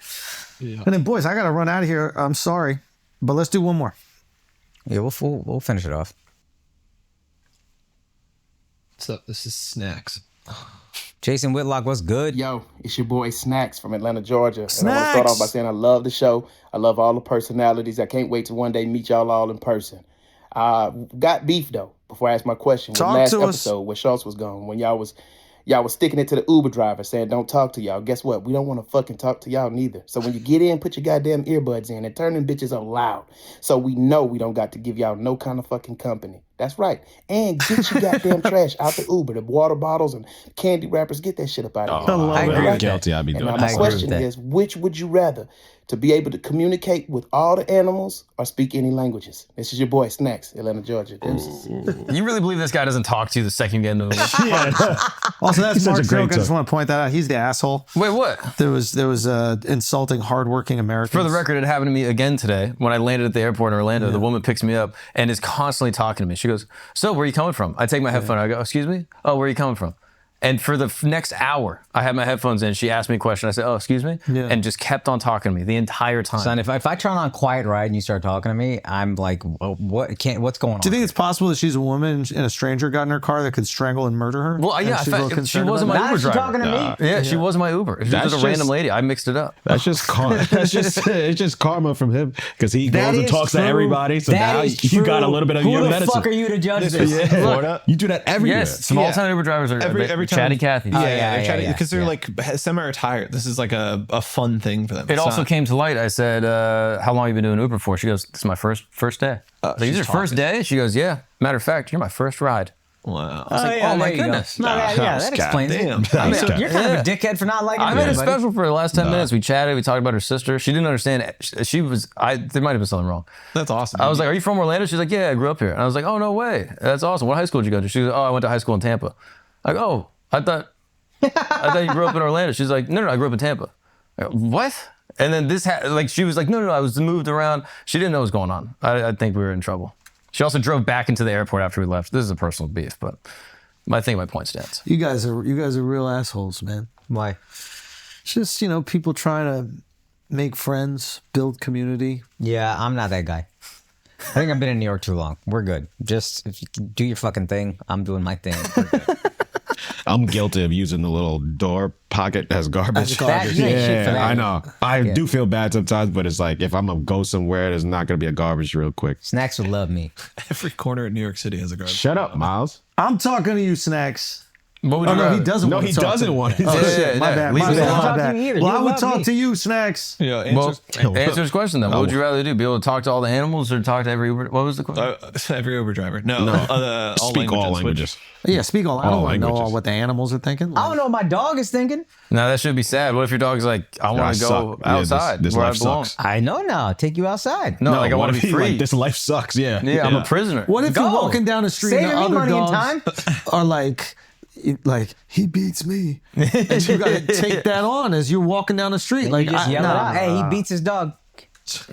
A: Yeah. And then, boys, I got to run out of here. I'm sorry, but let's do one more.
C: Yeah, we'll finish it off.
B: What's up? This is Snacks.
C: Jason Whitlock, what's good?
J: Yo, it's your boy Snacks from Atlanta, Georgia. And I want to
A: Snacks.
J: start off by saying I love the show. I love all the personalities. I can't wait to one day meet y'all all in person. Got beef though. Before I ask my question,
A: Talk
J: last
A: to us.
J: episode where Schultz was gone, when y'all was sticking it to the Uber driver, saying don't talk to y'all. Guess what? We don't want to fucking talk to y'all neither. So when you get in, put your goddamn earbuds in and turn them bitches up loud, so we know we don't got to give y'all no kind of fucking company. That's right. And get your goddamn trash out the Uber. The water bottles and candy wrappers, get that shit up out of here.
E: I
C: agree
E: am
C: with
E: guilty. I'd be
J: And
E: doing
J: now my
E: that.
J: question
C: that.
J: is, which would you rather? To be able to communicate with all the animals or speak any languages? This is your boy Snacks, Atlanta, Georgia. Deuces.
D: You really believe this guy doesn't talk to you the second you get into the
A: Also, that's
E: He's such a
A: Mark's
E: great
A: joke. I just
E: joke.
A: want to point that out. He's the asshole.
D: Wait, what?
A: There was insulting hardworking Americans.
D: For the record, it happened to me again today when I landed at the airport in Orlando. The woman picks me up and is constantly talking to me. She goes, "So, where are you coming from?" I take my headphone. I go, "Excuse me? Oh, where are you coming from?" And for the next hour, I had my headphones in. She asked me a question. I said, "Oh, excuse me," and just kept on talking to me the entire time.
C: Son, if I turn on Quiet Ride and you start talking to me, I'm like, what's going on?
A: Do you think it's possible that she's a woman and a stranger got in her car that could strangle and murder her?
D: Well,
A: And
D: yeah,
A: she's a little
D: she
A: concerned
D: wasn't
A: about
D: my
A: it?
C: Now
D: Uber
C: she's
D: driver.
C: talking to me.
D: Yeah, she wasn't my Uber. She was
E: That's
D: just a random
E: just-
D: lady. I mixed it up.
E: That's just karma. It's just karma from him because he
C: That
E: goes and
C: is
E: talks
C: true.
E: to everybody. So
C: That
E: now
C: is
E: you got a
C: true.
E: little bit of
C: Who
E: your
C: the
E: medicine.
C: fuck are you to judge this?
E: Yeah.
B: Florida?
E: You do that everywhere.
D: Yes, small town Uber drivers are
B: Every time,
D: chatty Cathy.
C: yeah,
B: because they're like semi-retired. This is like a fun thing for them.
D: It
B: It's
D: also
B: not-
D: came to light. I said, "How long have you been doing Uber for?" She goes, "This is my first day." I was like, "This is your first day?" She goes, "Yeah. Matter of fact, you're my first ride."
B: Wow.
D: I was like, "Oh my goodness."
C: No, that explains it.
B: Damn.
C: I mean,
E: Damn.
C: you're kind of a dickhead for not liking
D: I
C: me,
D: made it
C: buddy.
D: special for the last 10 minutes. We chatted. We talked about her sister. She didn't understand. She was. There might have been something wrong.
B: That's awesome.
D: I was like, "Are you from Orlando?" She's like, "Yeah, I grew up here." And I was like, "Oh, no way. That's awesome. What high school did you go to?" She goes, "Oh, I went to high school in Tampa." I go, "Oh, I thought you grew up in Orlando." She's like, "No, I grew up in Tampa." I go, "What?" And then she was like, no, I was moved around. She didn't know what was going on. I think we were in trouble. She also drove back into the airport after we left. This is a personal beef, but I think my point stands.
A: You guys are real assholes, man.
C: Why?
A: It's just, people trying to make friends, build community.
C: Yeah, I'm not that guy. I think I've been in New York too long. We're good. Just if you can do your fucking thing, I'm doing my thing. We're good.
E: I'm guilty of using the little door pocket as garbage.
C: That- you ain't shit for that.
E: I know. I do feel bad sometimes, but it's like if I'm gonna go somewhere, there's not gonna be a garbage real quick.
C: Snacks would love me.
B: every corner in New York City has a garbage.
E: Shut up, Miles.
F: I'm talking to you, Snacks.
D: What would
A: Oh,
D: you
A: no,
D: rather?
A: he doesn't
E: No,
A: want
E: he
A: to talk
E: doesn't
A: to me.
E: want to.
A: Oh,
D: Yeah,
A: shit.
D: yeah,
A: My
D: yeah.
A: bad.
D: Leave
A: My
D: it
A: bad.
D: alone.
A: My
C: Talk to
A: bad.
C: you either.
F: Well,
C: You
F: I would
C: love
F: talk
C: me.
F: to you, Snacks.
B: Yeah,
D: Well, answer his question then. What would you rather do? Be able to talk to all the animals or talk to every Uber? What was the question?
B: every Uber driver. No, all
E: Speak all
B: which-
E: languages.
A: Yeah, speak all. I don't want to know
E: languages.
A: what the animals are thinking.
C: I don't know what my dog is thinking.
D: No, that should be sad. What if your dog's like, I want to go
E: suck. Yeah,
D: outside
E: this
D: where I
E: life
D: belong?
E: sucks.
C: I know now. Take you outside.
D: No, like I want
E: what
D: to
E: if
D: be
E: he,
D: free.
E: like, this life sucks. Yeah.
D: Yeah, I'm a prisoner.
A: What if
C: Go.
A: you're walking down the street
C: Saving
A: and
C: me
A: other
C: money and
A: dogs
C: time.
A: are like he beats me, and you got to take that on as you're walking down the street.
C: Like, you just yell it out. Hey, he
A: nah.
C: beats his dog.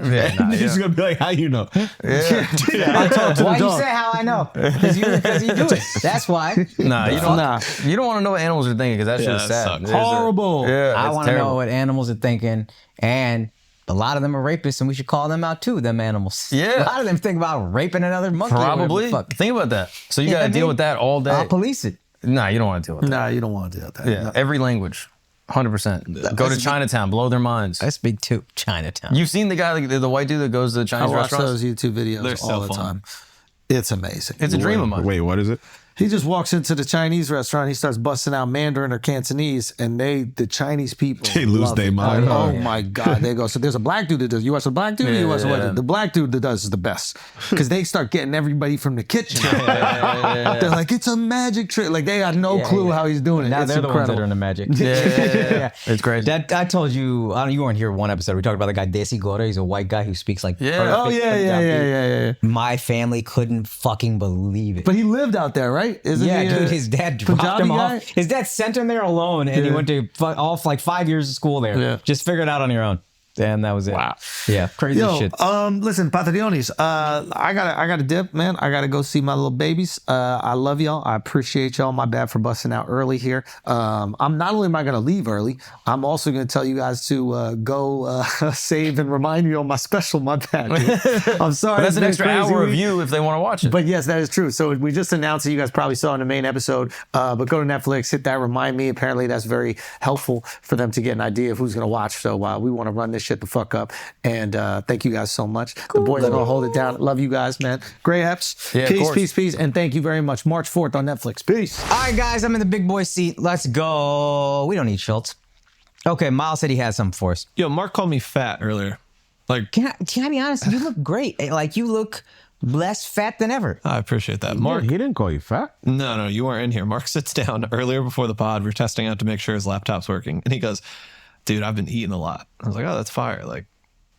D: Yeah, nah,
E: He's gonna be like, "How you know?"
A: I talk to
C: Why
A: the
C: you
A: dog.
C: say how I know? Because you do it. That's why.
D: Nah, you don't want to know what animals are thinking because that shit is
B: that
D: sad.
B: sucks.
D: There's a-
A: Horrible.
D: Yeah,
C: I
D: it's
C: want to know
D: terrible.
C: what animals are thinking, and a lot of them are rapists, and we should call them out too. Them animals.
D: Yeah.
C: A lot of them think about raping another monkey. or whatever the
D: Probably.
C: fuck.
D: Think about that. So you
C: Yeah,
D: got to
C: I
D: deal
C: mean,
D: with that all day.
C: I'll police it.
D: Nah, you don't want to deal with that.
A: Nah, you don't want to do that.
D: Yeah, every language, 100%. Go to Chinatown, blow their minds.
C: That's big too. Chinatown.
D: You've seen the guy, like, the white dude that goes to the
A: I
D: Chinese
A: watch
D: restaurants?
A: those YouTube videos
B: They're
A: all
B: so
A: the
B: fun.
A: time. It's amazing.
D: It's a dream of mine.
E: Wait, what is it?
A: He just walks into the Chinese restaurant. He starts busting out Mandarin or Cantonese, and the Chinese people,
E: They lose
A: love
E: their
A: it.
E: mind.
A: Oh my god, they go. So there's a black dude that does. You watch the black dude. Or you watch the white
D: Yeah.
A: dude. The black dude that does is the best because they start getting everybody from the kitchen. They're like, it's a magic trick. Like they got no clue how he's doing it.
C: Now
A: it's
C: they're the ones that are
A: incredible.
C: in the magic.
D: Yeah. It's crazy.
C: That I told you. I don't. You weren't here one episode. We talked about the guy Desi Gore. He's a white guy who speaks like.
D: Yeah.
C: perfect
A: Oh yeah.
C: My family couldn't fucking believe it.
A: But he lived out there, right? Isn't
C: Yeah,
A: he?
C: dude, his dad dropped
A: Punjabi
C: him
A: guy?
C: off. His dad sent him there alone, and he
A: Yeah.
C: went to off like 5 years of school there.
A: Yeah.
C: Just figure it out on your own. And that was it. Wow. Yeah, crazy shit.
A: Listen, Patriones, I gotta dip, man. I gotta go see my little babies. I love y'all. I appreciate y'all. My bad for busting out early here. I'm not only am I gonna leave early, I'm also gonna tell you guys to go save and remind you on my special. My bad. Dude. I'm sorry.
D: But that's an extra hour of you if they want to watch it.
A: But yes, that is true. So we just announced it. You guys probably saw in the main episode. But go to Netflix, hit that remind me. Apparently, that's very helpful for them to get an idea of who's gonna watch. So we want to run this shit the fuck up. And thank you guys so much. The boys are gonna hold it down. Love you guys, man. Gray Eps.
D: Yeah,
A: peace. And thank you very much. March 4th on Netflix. Peace.
C: All right, guys, I'm in the big boy seat. Let's go. We don't need Schultz. Okay, Miles said he had something for us.
B: Yo, Mark called me fat earlier. Like,
C: can I be honest? You look great. Like, you look less fat than ever.
B: I appreciate that. Mark,
E: he didn't call you fat.
B: No, you weren't in here. Mark sits down earlier before the pod. We're testing out to make sure his laptop's working. And he goes, dude, I've been eating a lot. I was like, oh, that's fire. Like,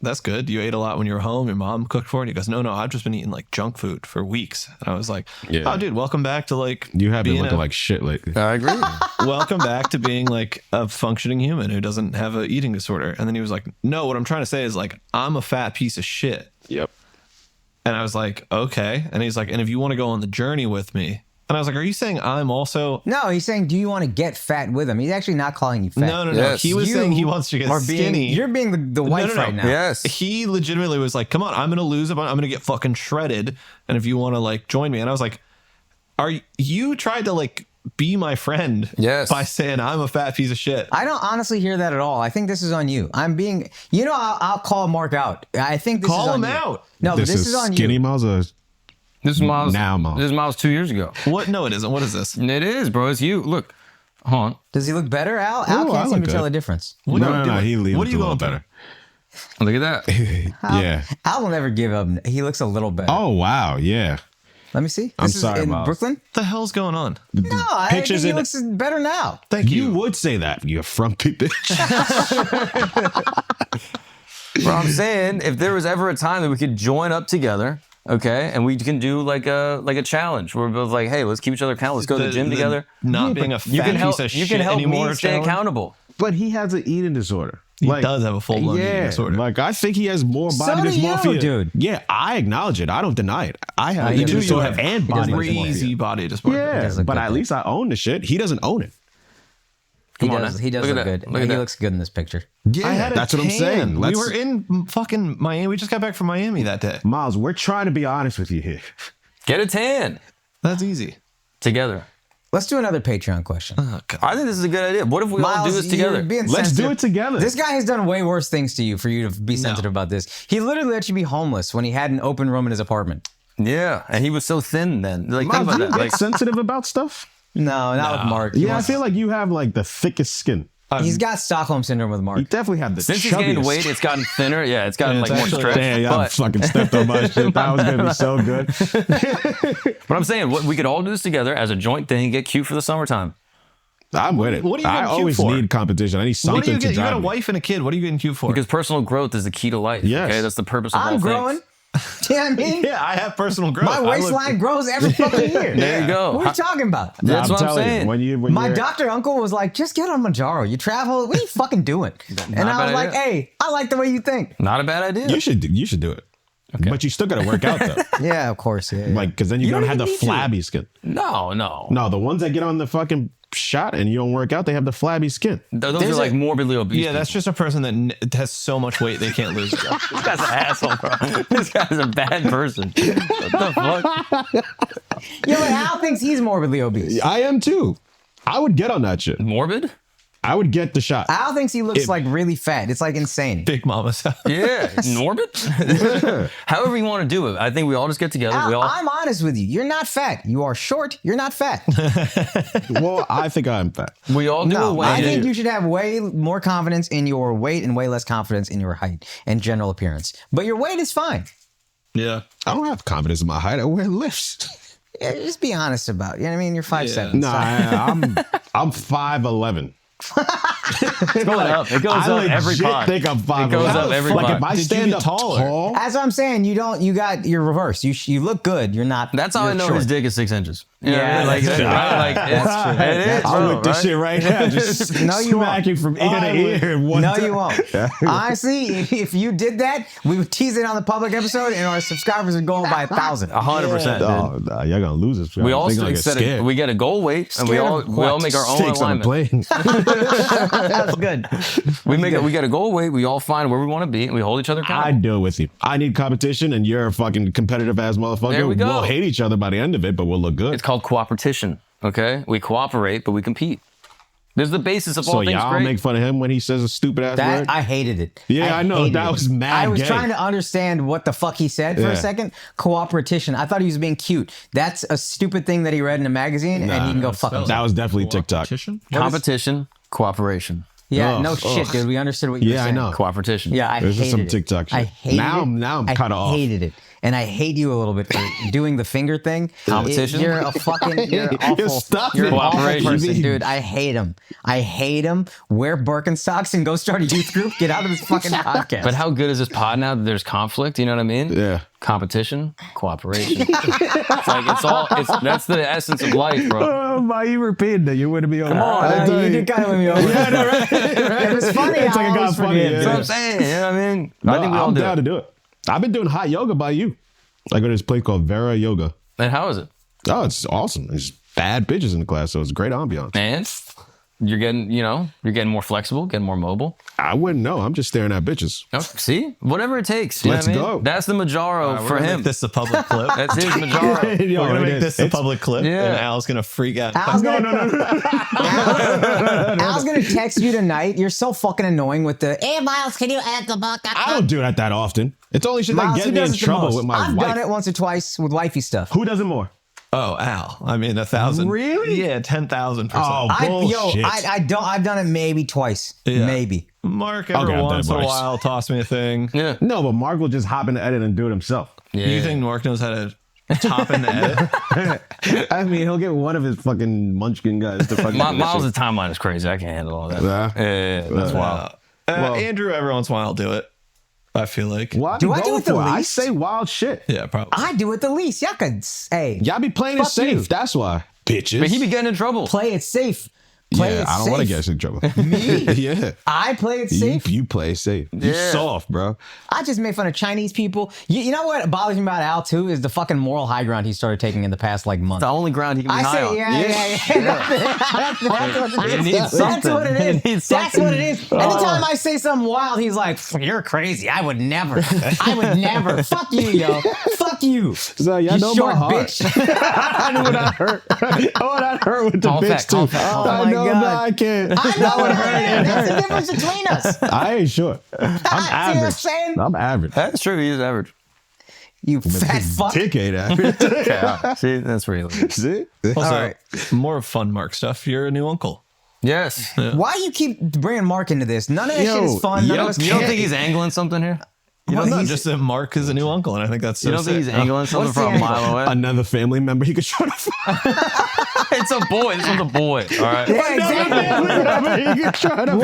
B: that's good. You ate a lot when you were home. Your mom cooked for it. And he goes, no, I've just been eating like junk food for weeks. And I was like, oh, dude, welcome back to like.
E: You have been looking like shit lately.
D: I agree.
B: Welcome back to being like a functioning human who doesn't have an eating disorder. And then he was like, no, what I'm trying to say is like, I'm a fat piece of shit.
E: Yep.
B: And I was like, okay. And he's like, and if you want to go on the journey with me. And I was like, are you saying I'm also...
C: No, he's saying, do you want to get fat with him? He's actually not calling you fat.
B: No. Yes. He was saying he wants to get skinny.
C: You're being the wife right now.
D: Yes.
B: He legitimately was like, come on, I'm going to lose. I'm going to get fucking shredded. And if you want to like join me. And I was like, you tried to like be my friend by saying I'm a fat piece of shit.
C: I don't honestly hear that at all. I think this is on you. I'm being... I'll call Mark out. I think this is on you.
B: Call him out.
C: No, but this is on you.
E: Skinny Miles or...
D: This is Miles.
E: Now, Miles.
D: This is Miles 2 years ago.
B: What? No, it isn't. What is this?
D: It is, bro. It's you. Look. Hold on.
C: Does he look better, Al? Al can't seem to tell the difference.
E: No. He leaves
B: what are you
E: a little
B: going
E: better.
D: Look at that.
E: Yeah.
C: Al will never give up. He looks a little better.
E: Oh, wow. Yeah.
C: Let me see.
E: I'm
C: This is
E: sorry,
C: in
E: Miles.
C: Brooklyn?
B: What the hell's going on?
C: No, I think he looks better now.
B: Thank you.
E: You would say that, you frumpy bitch.
D: Bro, I'm saying if there was ever a time that we could join up together, okay, and we can do like a challenge where we're both like, hey, let's keep each other accountable. Let's go to the gym together.
B: Not being a fat piece of shit
D: you can help
B: anymore.
D: me stay accountable.
E: But he has an eating disorder.
B: He does have a full-blown eating disorder.
E: Like, I think he has more body
C: So do you,
E: dysmorphia.
C: dude.
E: Yeah, I acknowledge it. I don't deny it. I have eating
B: do.
E: disorder
B: You have
E: and body
B: crazy
E: dysmorphia.
B: body dysmorphia.
E: Yeah, but at least I own the shit. He doesn't own it.
C: He does look good. He looks good in this picture.
E: Yeah, that's what I'm saying.
B: We were in fucking Miami. We just got back from Miami that day.
E: Miles, we're trying to be honest with you here.
D: Get a tan.
B: That's easy.
D: Together.
C: Let's do another Patreon question.
B: Oh, God.
D: I think this is a good idea. What if we all do this together?
E: Let's do it together.
C: This guy has done way worse things to you for you to be sensitive about this. He literally let you be homeless when he had an open room in his apartment.
D: Yeah, and he was so thin then. Like,
E: Miles,
D: think about
E: do you
D: that.
E: get
D: Like,
E: sensitive about stuff?
C: No, not with Mark.
E: Yeah, I feel like you have like the thickest skin.
C: He's got Stockholm syndrome with Mark.
E: You definitely have the
D: since he's gained
E: chubbiest.
D: weight, it's gotten thinner. Yeah, it's gotten like more stretched.
E: Damn, y'all
D: But,
E: fucking stepped on my shit. That was gonna be so good.
D: but I'm saying, we could all do this together as a joint thing and get cute for the summertime.
E: I'm with it.
B: What are you
E: I
B: getting cute
E: always
B: for?
E: need competition. I need
B: What
E: something
B: do you
E: to
B: get? You
E: drive
B: got a
E: me.
B: wife and a kid. What are you getting cute for?
D: Because personal growth is the key to life.
E: Yes.
D: Okay, that's the purpose of all
C: I'm
D: things.
C: growing. Yeah, I mean,
B: Yeah, I have personal growth.
C: my waistline grows every fucking year.
D: There you go.
C: What are you talking about?
D: That's what I'm
E: telling
D: saying.
E: You, when
C: My
E: you're-
C: doctor uncle was like, just get on Manjaro. You travel. What are you fucking doing? And I was
D: bad
C: like,
D: idea.
C: hey, I like the way you think.
D: Not a bad idea.
E: you should do it. Okay. But you still got to work out though.
C: Yeah, of course. Yeah.
E: Like, because then you're
C: You
E: gonna
C: don't
E: have the
C: even need to.
E: flabby skin.
D: No.
E: No, the ones that get on the fucking shot and you don't work out, they have the flabby skin.
D: Those are like morbidly obese.
B: Yeah, that's just a person that has so much weight they can't lose it.
D: This guy's an asshole, bro. This guy's a bad person. What the fuck?
C: Yeah, but Al thinks he's morbidly obese.
E: I am too. I would get on that shit.
D: Morbid?
E: I would get the shot.
C: Al thinks he looks like really fat. It's like insane.
B: Big Mama's house.
D: Yeah. Morbid? However you want to do it. I think we all just get together.
C: Al, I'm honest with you. You're not fat. You are short. You're not fat.
E: Well, I think I'm fat.
D: We all do a
C: No,
D: way.
C: I think you should have way more confidence in your weight and way less confidence in your height and general appearance. But your weight is fine.
B: Yeah.
E: I don't have confidence in my height. I wear lifts.
C: Yeah, just be honest about it. You know what I mean? You're 5'7".
E: Nah, I'm 5'11".
D: It's going up. It goes up every pod.
E: think I'm 5'11".
D: It goes up every
E: Like
D: pod.
E: if I
B: Did you
E: stand
B: get
E: up
B: taller?
E: tall,
C: That's what I'm saying. You're reversed. You look good. You're not.
D: That's how I
C: you're
D: know
C: short.
D: his dick is 6 inches. You know what I
C: Yeah,
D: mean? Like,
C: that's true.
D: right? Like,
C: That's true.
D: It is,
E: I'll
D: bro,
E: whip this
D: right?
E: shit right now. Just
C: No, you
E: smack
C: won't.
E: you from ear to ear in one
C: No,
E: time.
C: you won't. Honestly, if you did that, we would tease it on the public episode, and our subscribers would go up by 1,000.
D: 100%. dude.
E: Oh, nah, y'all gonna lose this.
D: We all
E: They're gonna get
D: set
E: scared.
D: we get a goal weight, and we
C: Scared
D: all
C: of
D: we all
C: what?
D: make our own
E: Stakes on the
D: alignment.
E: plane.
C: That's good.
D: We get a goal weight. We all find where we want to be, and we hold each other
E: I
D: accountable.
E: do it with you. I need competition, and you're a fucking competitive ass motherfucker.
D: There we go.
E: We'll hate each other by the end of it, but we'll look good.
D: It's called cooperation. Okay, we cooperate, but we compete. There's the basis of
E: So
D: all things
E: y'all
D: great.
E: make fun of him when he says a stupid ass
C: That
E: word.
C: I hated it.
E: Yeah, I know.
C: hated
E: That
C: it.
E: was mad
C: I was
E: gay.
C: trying to understand what the fuck he said for
E: Yeah.
C: a second. Cooperation. I thought he was being cute. That's a stupid thing that he read in a magazine, and he can go fuck himself.
E: That was definitely TikTok.
D: Competition, cooperation.
C: Yeah,
E: Ugh,
C: no shit, dude. We understood what you were
E: Yeah, I
C: saying.
E: know.
D: Cooperation.
C: Yeah, I
E: There's
C: hated
E: just some
C: it.
E: TikTok
C: I
E: shit.
C: hated
E: Now
C: it.
E: I'm kinda off.
C: I hated it. And I hate you a little bit for doing the finger thing.
D: Competition?
C: You're a fucking, you're awful.
E: Stop
C: You're
E: it.
C: an awful
D: Cooperation.
C: person, dude. I hate him. I hate him. Wear Birkenstocks and go start a youth group. Get out of this fucking podcast.
D: But how good is this pod now that there's conflict? You know what I mean?
E: Yeah.
D: Competition, cooperation. That's the essence of life, bro.
E: Oh, by you repeating that, you wouldn't be over.
C: You did kind of win me over.
E: Yeah, no, right?
C: It was funny.
E: It's like it got funny.
D: That's
E: Yeah.
D: what I'm saying. You know what I mean?
E: No,
D: I think we all
E: I'm
D: do.
E: down to do it. I've been doing hot yoga by you. I go to this place called YERRRR Yoga.
D: And how is it?
E: Oh, it's awesome. There's bad bitches in the class, so it's great ambiance.
D: And you're getting more flexible, getting more mobile.
E: I wouldn't know. I'm just staring at bitches.
D: Oh, see? Whatever it takes. You
E: Let's
D: know what I mean?
E: go.
D: That's the Majaro
B: We're
D: for
B: gonna
D: him.
B: make this a public clip.
D: That's his Majaro.
E: Yo,
B: We're gonna
E: it
B: make
E: is.
B: this a
E: It's-
B: public clip,
D: Yeah.
B: and Al's gonna freak out.
C: Al's gonna,
E: No.
C: Al's gonna text you tonight. You're so fucking annoying with the, hey, Miles, can you add the book?
E: I don't do that often. It's only shit that
C: Miles,
E: get
C: who
E: me
C: does
E: in
C: it the
E: trouble
C: most?
E: with my
C: I've
E: wife.
C: done it once or twice with wifey stuff.
E: Who does it more?
B: Oh, Al. I mean, 1,000.
E: Really?
B: Yeah, 10,000%.
E: Oh, bullshit.
C: I've done it maybe twice.
B: Yeah.
C: Maybe.
B: Mark every
E: Okay, I've done
B: once
E: it
B: in a
E: twice.
B: while toss me a thing.
D: Yeah.
E: No, but Mark will just hop in the edit and do it himself.
B: You think Mark knows how to top in the edit?
E: I mean, he'll get one of his fucking munchkin guys to fucking.
D: Miles' timeline is crazy. I can't handle all that.
E: Yeah.
D: That's wild.
B: Andrew, every once in a while, will do it. I feel like.
E: What?
C: Do I do it the
E: I
C: least?
E: say wild shit.
B: Yeah, probably.
C: I do it the least. Y'all could say,
E: Y'all be playing it
C: Fuck
E: safe.
C: you.
E: That's why. Bitches.
D: But he be getting in trouble.
C: play it safe. Play
E: yeah,
C: it
E: I don't want to
C: safe.
E: get us in trouble.
C: Me?
E: Yeah.
C: I play it
E: You,
C: safe.
E: you play safe. You
D: Yeah.
E: soft, bro.
C: I just make fun of Chinese people. You know what bothers me about Al too is the fucking moral high ground he started taking in the past like month.
D: The only ground he can be
C: I
D: high on.
C: say, yeah.
D: It needs
C: That's
D: something.
C: what it is.
D: It needs
C: That's
D: something.
C: what it is. Anytime I say something wild, he's like, "You're crazy. I would never. I would never. Fuck you, yo. Fuck you.
E: So y'all
C: You
E: know
C: short
E: my heart.
C: bitch."
E: I know what I hurt. Oh, that hurt with the
D: Call
E: bitch
D: fact,
E: too.
D: call fact, call
C: fact.
E: I know,
C: Oh my
E: no,
C: God.
E: I can't.
C: I know what hurt. That's the difference between us.
E: I ain't sure. I'm
C: See what I'm
E: average.
C: saying?
E: I'm average.
D: That's true. He is average.
C: You fat fuck.
E: Dick ain't average.
D: Yeah. See, that's real.
E: See?
B: Also,
C: All right.
B: more fun Mark stuff. You're a new uncle.
D: Yes.
C: Why you keep bringing Mark into this? None of that shit is fun. None of us
D: You don't
C: care.
D: think he's angling something here?
B: You
C: Well,
B: know,
C: he's-
B: just that Mark is a new uncle, and I think that's so
D: You don't think
B: sick.
D: he's angling something
C: What's the
D: from a
C: angle?
D: mile away?
E: Another family member he could try to
D: It's a boy. This one's a boy. All right.
C: Yeah, exactly.
E: he could try to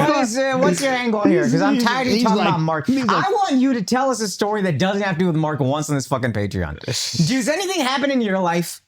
C: What's your angle here? Because I'm tired of you
E: He's
C: talking
E: like-
C: about Mark.
E: he's like-
C: I want you to tell us a story that doesn't have to do with Mark once on this fucking Patreon. Does anything happen in your life?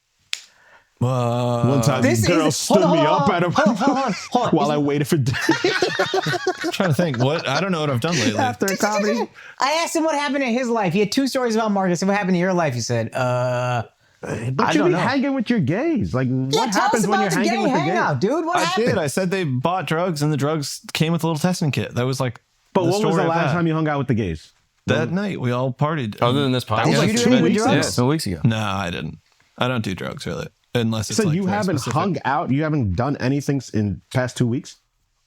E: One time,
C: This
E: this girl
C: is-
E: stood
C: hold on,
E: me
C: hold
E: up
C: on,
E: at a
C: hold on.
E: while I waited for
B: I'm trying to think. What I don't know what I've done lately.
E: after a comedy.
C: I asked him what happened in his life. He had 2 stories about Mark. I said, what happened in your life? He said,
E: But
C: I
E: you
C: don't
E: be
C: know.
E: hanging with your gays. Like,
C: yeah,
E: what
C: tell us
E: happens when
C: about
E: you're
C: the
E: hanging
C: gay
E: with the
C: hangout,
E: gays?
C: dude. What
B: I
C: happened?
B: did. I said they bought drugs, and the drugs came with a little testing kit. That was like.
E: But
B: the
E: when was
B: story
E: the
B: of
E: last
B: that.
E: time you hung out with the gays?
B: That night we all partied.
D: Other than this podcast.
E: was like
C: Did you
E: 2
C: do any
E: weeks
C: drugs?
E: ago.
D: Yeah, 2 weeks ago.
B: No, I didn't. I don't do drugs really, unless it's
E: So
B: like
E: you
B: very
E: haven't
B: specific.
E: hung out? You haven't done anything in past 2 weeks?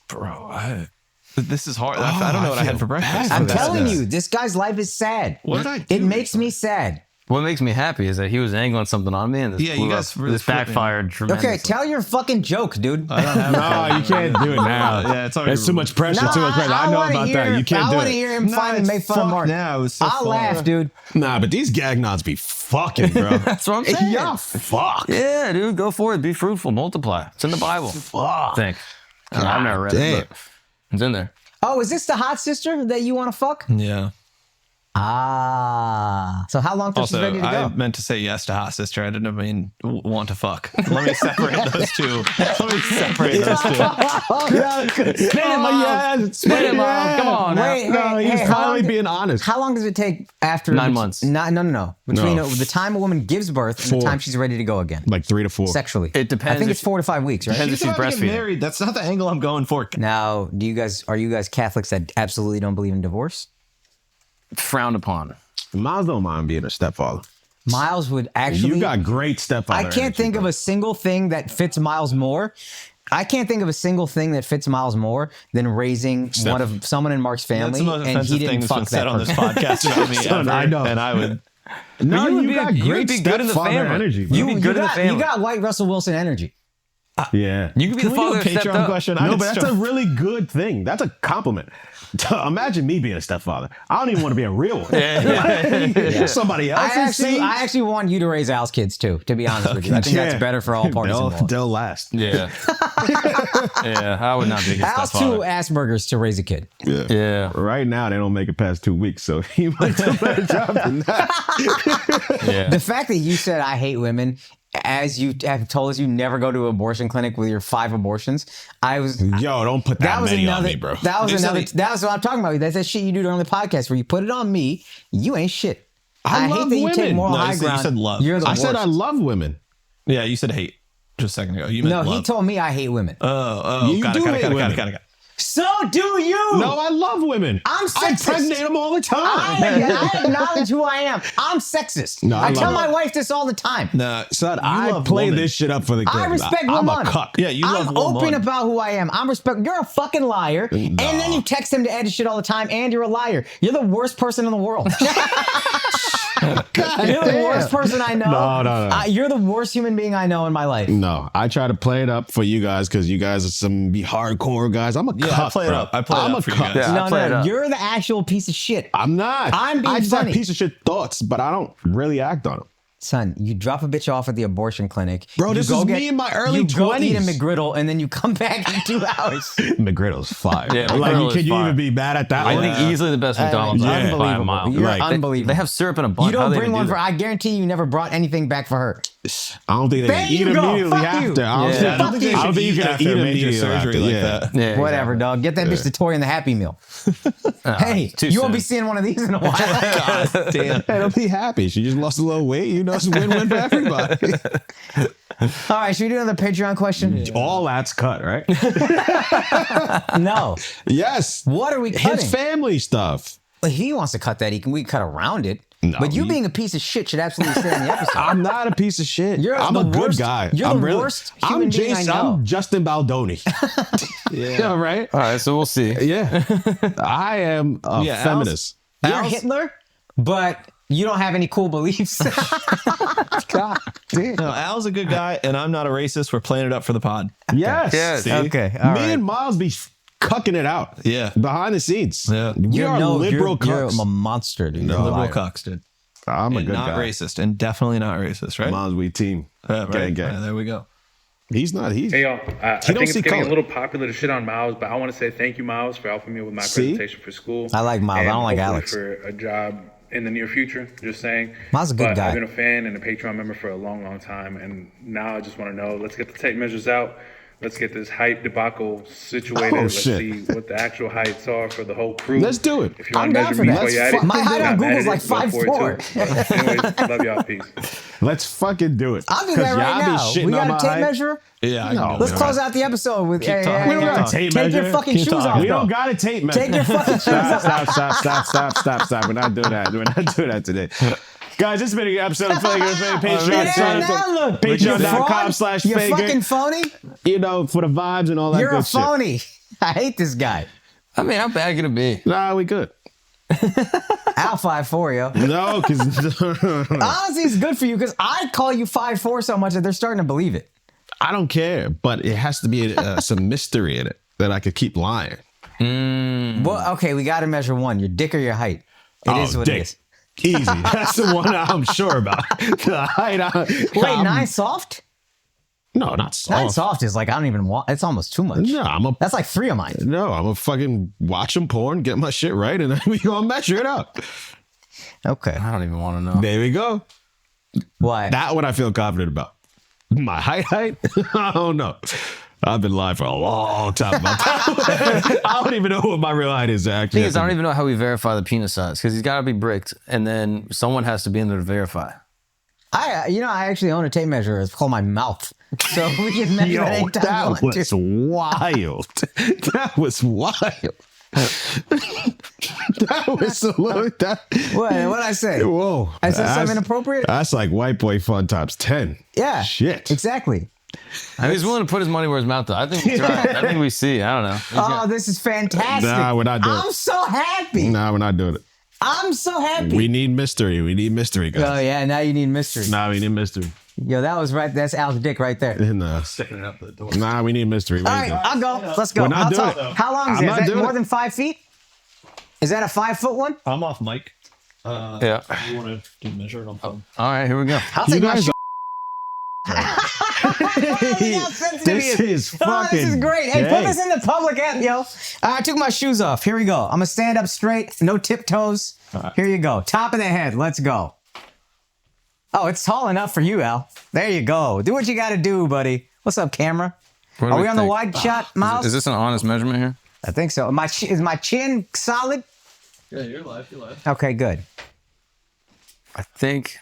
B: Bro, this is hard. I don't know what I had for breakfast.
C: I'm
B: That's-
C: telling
B: that's-
C: you, this guy's life is sad.
B: What did I
C: It
B: do?
C: makes me sad.
D: What makes me happy is that he was angling something on me, and this
B: Yeah, you
D: blew
B: guys
D: up.
B: really
D: This
B: flipped me.
D: backfired tremendously.
C: Okay, tell your fucking joke, dude.
B: I don't have
E: No, you can't do it now.
B: Yeah, it's already
E: There's too much pressure. Too much pressure. I know
C: wanna
E: about
C: hear,
E: that. You can't
C: I
E: do
C: want to
E: it.
C: hear him find and
B: it's
C: make fun of
B: fucked
C: Mark.
B: now. It was so
C: I'll
B: fun.
C: laugh, dude.
E: Nah, but these gag nods be fucking, bro.
D: That's what I'm saying.
E: Y'all fuck.
D: Yeah, dude, go for it. Be fruitful. Multiply. It's in the Bible.
E: Fuck.
D: Think. I've never read
E: damn.
D: it. But It's in there.
C: Oh, is this the hot sister that you want to fuck?
B: Yeah.
C: Ah. So how long till she's
B: Also,
C: ready to go?
B: I meant to say yes to hot sister. I didn't mean want to fuck. Let me separate those two. Let me separate those two.
C: Spin it, Mom.
D: Spin it, Mom. Come on.
C: Wait,
E: No, he's
C: how
E: finally
C: long-
E: being honest.
C: How long does it take after
D: 9 months?
C: No. Between
E: No.
C: the time a woman gives birth and
E: 4.
C: the time she's ready to go again.
E: Like 3 to 4.
C: Sexually.
D: It depends
C: I think
D: if-
C: it's 4 to 5 weeks, right?
D: Depends if she's
B: about to get
D: breastfeeding.
B: married. That's not the angle I'm going for.
C: Now, are you guys Catholics that absolutely don't believe in divorce?
D: Frowned upon.
E: Miles don't mind being a stepfather.
C: Miles would actually.
E: You got great stepfather.
C: I can't think of a single thing that fits Miles more. I can't think of a single thing that fits Miles more than raising someone in Mark's
B: That's
C: family,
B: the most
C: and
B: offensive
C: he
B: thing
C: didn't
B: that's been
C: fuck
B: said
C: that
B: on this
C: person.
B: podcast about me
E: Son,
B: ever.
E: I know.
B: And I would.
E: No, you got
D: you would
E: great
D: be good in the
E: stepfather
D: family.
E: energy. Bro.
D: You would be good in the family.
C: You got white Russell Wilson energy.
E: Yeah.
D: You could be
B: Can
D: the
B: we do
D: father
B: a
D: that stepped
B: Patreon
D: up.
B: question?
E: No, but that's a really good thing. That's a compliment. Imagine me being a stepfather. I don't even want to be a real one. Somebody else.
C: I actually want you to raise Al's kids too. To be honest with you, I think that's better for all parties involved.
E: They'll last.
D: Yeah. Yeah, I would not be a good
C: Al's two
D: stepfather.
C: Asperger's to raise a kid.
D: Yeah.
E: Right now, they don't make it past 2 weeks, so he might do a better job than that.
D: Yeah.
C: The fact that you said I hate women, as you have told us you never go to an abortion clinic with your 5 abortions, I was.
E: Yo, don't put that
C: was
E: many
C: another.
E: on me, bro.
C: That was
B: You said
C: another.
B: it-
C: That was what I'm talking about. That's that shit you do on the podcast where you put it on me. You ain't shit.
E: I
C: hate
E: love
C: that you take
E: women.
C: moral
B: No,
C: high
B: you said- you
C: ground.
B: said love.
C: You're the
E: I
C: worst.
E: said I love women.
B: Yeah, you said hate just a second ago. You meant
C: No,
B: love.
C: he told me I hate women.
B: Oh,
E: You
B: got
E: do hate
B: it.
E: women.
C: So do you.
E: No, I love women.
C: I'm
E: I
C: sexist.
E: impregnate them all the time.
C: I acknowledge who I am. I'm sexist.
E: No, I
C: I tell
E: love-
C: my wife this all the time.
B: No,
E: Son,
B: you
E: I
B: love
E: play
B: woman.
E: this shit up for the kids.
C: I respect
E: I'm
C: women.
E: a cuck.
B: Yeah, you love
C: I'm
B: woman.
C: open about who I am. You're a fucking liar. And then you text him to edit shit all the time, and you're a liar. You're the worst person in the world. You're the worst person I know.
E: No.
C: You're the worst human being I know in my life.
E: No, I try to play it up for you guys because you guys are some hardcore guys. I'm a
B: Yeah,
E: cuck,
B: I play it
E: bro.
B: up. I play it
E: I'm
B: up
E: a
B: for you
E: cuck.
B: guys.
D: Yeah. I play it
C: No.
D: up.
C: You're the actual piece of shit.
E: I'm not.
C: I'm being
E: I just
C: funny.
E: have piece of shit thoughts, but I don't really act on them.
C: Son, you drop a bitch off at the abortion clinic.
E: Bro,
C: you
E: this
C: go
E: is me in my early
C: You go eat a
E: 20s.
C: McGriddle, and then you come back in 2 hours.
E: McGriddle's fire.
D: Yeah,
E: like,
D: McGriddle
E: can
D: is
E: you
D: fire.
E: even be mad at that
D: I
E: one?
D: think easily the best McDonald's
E: Yeah.
D: by a
C: Unbelievable.
D: mile.
C: You're
E: Like,
C: unbelievable.
D: They have syrup in a bun.
C: You
D: How
C: don't
D: they
C: bring
D: even
C: one
D: do
C: for.
D: that?
C: I guarantee you never brought anything back for her.
E: I don't think they
C: There
E: can eat
C: you go.
E: immediately
C: Fuck you.
E: after. I don't
D: Yeah.
E: think-
D: I don't think they
E: I don't
B: should
E: think you
B: eat
E: can
B: after
E: eat
B: a major
E: immediately
B: surgery
E: after.
B: like
E: Yeah.
B: that.
D: Yeah,
C: Whatever, dog. Get that bitch the toy in the Happy Meal. Hey,
D: too
C: you won't be
D: soon.
C: seeing one of these in a while.
B: God damn.
E: Hey, don't be happy. She just lost a little weight. You know, it's a win-win for everybody.
C: All right, should we do another Patreon question?
E: All that's cut, right?
C: No.
E: Yes.
C: What are we cutting?
E: His family stuff.
C: He wants to cut that. We can cut around it.
E: No,
C: but you
E: he-
C: being a piece of shit should absolutely stay in the episode.
E: I'm not a piece of shit.
C: You're
E: I'm
C: the
E: a good
C: worst-
E: guy.
C: you're
E: I'm
C: the worst human being I know.
E: I'm Justin Baldoni. Yeah, right?
D: All right, so we'll see.
E: Yeah. I am a
B: Yeah,
E: feminist.
C: You're Hitler, but you don't have any cool beliefs.
E: God damn.
B: No, Al's a good guy, and I'm not a racist. We're playing it up for the pod.
E: Yes.
D: Yes.
B: See?
C: Okay, all
E: Me
C: right.
E: and Miles be cucking it out.
B: Yeah.
E: Behind the scenes.
B: Yeah.
E: We are liberal
C: you're
E: cucks.
C: a monster, dude.
E: No.
C: You're a
B: Liberal
C: liar.
B: cucks, dude.
E: I'm a
B: And
E: good
B: not
E: guy.
B: racist, and definitely not racist, right?
E: Miles, we team.
B: Right.
E: Gang, gang.
B: Yeah, there we go.
E: He's not. He's.
K: Hey y'all, I
E: He
K: think
E: don't
K: it's
E: see
K: getting
E: color.
K: a little popular to shit on Miles, but I want to say thank you, Miles, for helping me with my
E: See?
K: presentation for school.
C: I like Miles. I
K: and
C: don't like
K: hopefully
C: Alex.
K: For a job in the near future, just saying.
C: Miles is a good
K: But
C: guy.
K: I've been a fan and a Patreon member for a long, long time, and now I just want to know, let's get the tape measures out. Let's get this hype debacle situated.
E: Oh,
K: Let's
E: shit.
K: see what the actual heights are for the whole crew.
E: Let's do it.
K: If you
C: I'm
K: want to
C: down
K: measure
C: for
K: me
C: that.
K: while you're at it,
C: My height on
K: I'm
C: Google's
K: at
C: like
K: it. Look forward
C: 5'4".
K: to it. Anyways, love y'all. Peace.
E: Let's fucking do it.
C: I'll do
E: 'Cause
C: that right
E: y'all be
C: now.
E: shitting
C: We
E: on
C: got
E: my
C: a tape
E: height.
C: measure.
B: Yeah, I
E: No.
B: know.
C: Let's close out the episode with.
B: talking.
C: Hey,
E: We don't got a tape
C: Take
E: measure.
C: your fucking
B: Keep
C: shoes
B: talking.
C: off.
E: We
C: though.
E: don't got a tape measure.
C: Take your fucking shoes off.
E: Stop. We're not doing that. We're not doing that today. Guys, this has been an episode of Fager Patreon.
C: Yeah,
E: Sign up
C: now
E: to
C: look, you fraud. You're fucking
E: Patreon.com/Fager.
C: phony.
E: You know, for the vibes and all that
C: You're
E: good
C: a phony. I hate this guy.
D: I mean, how bad could it be?
E: shit. Nah, we good.
C: Al 5'4", yo.
E: No, because
C: Honestly, it's good for you because I call you 5'4" so much that they're starting to believe it.
E: I don't care, but it has to be some mystery in it that I could keep lying.
C: Well, okay, we got to measure one: your dick or your height. It is what
E: dick.
C: it is.
E: Easy. That's the one I'm sure about. The height.
C: Wait, 9 soft?
E: No, not soft.
C: Not soft is like I don't even want. It's almost too much.
E: No,
C: That's like 3 of mine.
E: No, I'm a fucking watch some porn, get my shit right, and then we gonna measure it out.
C: Okay.
D: I don't even want to know.
E: There we go.
C: Why?
E: That one I feel confident about. My height? I don't know. I've been lying for a long time about that. I don't even know what my real height is actually.
D: Thing is, I don't even know how we verify the penis size because he's got to be bricked, and then someone has to be in there to verify.
C: I actually own a tape measure. It's called my mouth, so we can measure it anytime
E: that
C: we want
E: was
C: to.
E: wild. That was wild. That was a little.
C: What I say?
E: Whoa!
C: I said something inappropriate.
E: That's like white boy fun times 10.
C: Yeah.
E: Shit.
C: Exactly.
D: He's willing to put his money where his mouth is. I think he's right. I think we see. I don't know.
C: Oh, this is fantastic.
E: Nah, we're not doing it.
C: I'm so happy.
E: Nah, we're not doing it.
C: I'm so happy.
E: We need mystery. We need mystery, guys.
C: Oh yeah, now you need mystery.
E: Nah, we need mystery.
C: Yo, that was right. That's Al's dick right there.
E: Nah.
B: Sticking it up the door.
E: Nah, we need mystery.
C: All right, I'll go. Let's go.
E: We're not doing it.
C: How long is
E: I'm
C: that?
E: not
C: Is that
E: doing
C: more
E: it.
C: than 5 feet? Is that a 5-foot one?
B: I'm off mic.
D: Yeah.
B: You want to do measure it on phone?
D: All right, here we go.
C: I'll take my
E: guys
C: shit.
E: This is fucking.
C: This is great. Hey,
E: gay.
C: put this in the public app, yo. I took my shoes off. Here we go. I'm gonna stand up straight, no tiptoes. Here you go. Top of the head. Let's go. Oh, it's tall enough for you, Al. There you go. Do what you got to do, buddy. What's up, camera?
D: What do
C: Are we on the
D: think?
C: wide shot, Miles?
D: Is this an honest measurement here?
C: I think so. Is my chin solid?
B: Yeah, you're live. You're live.
C: Okay, good.
D: I think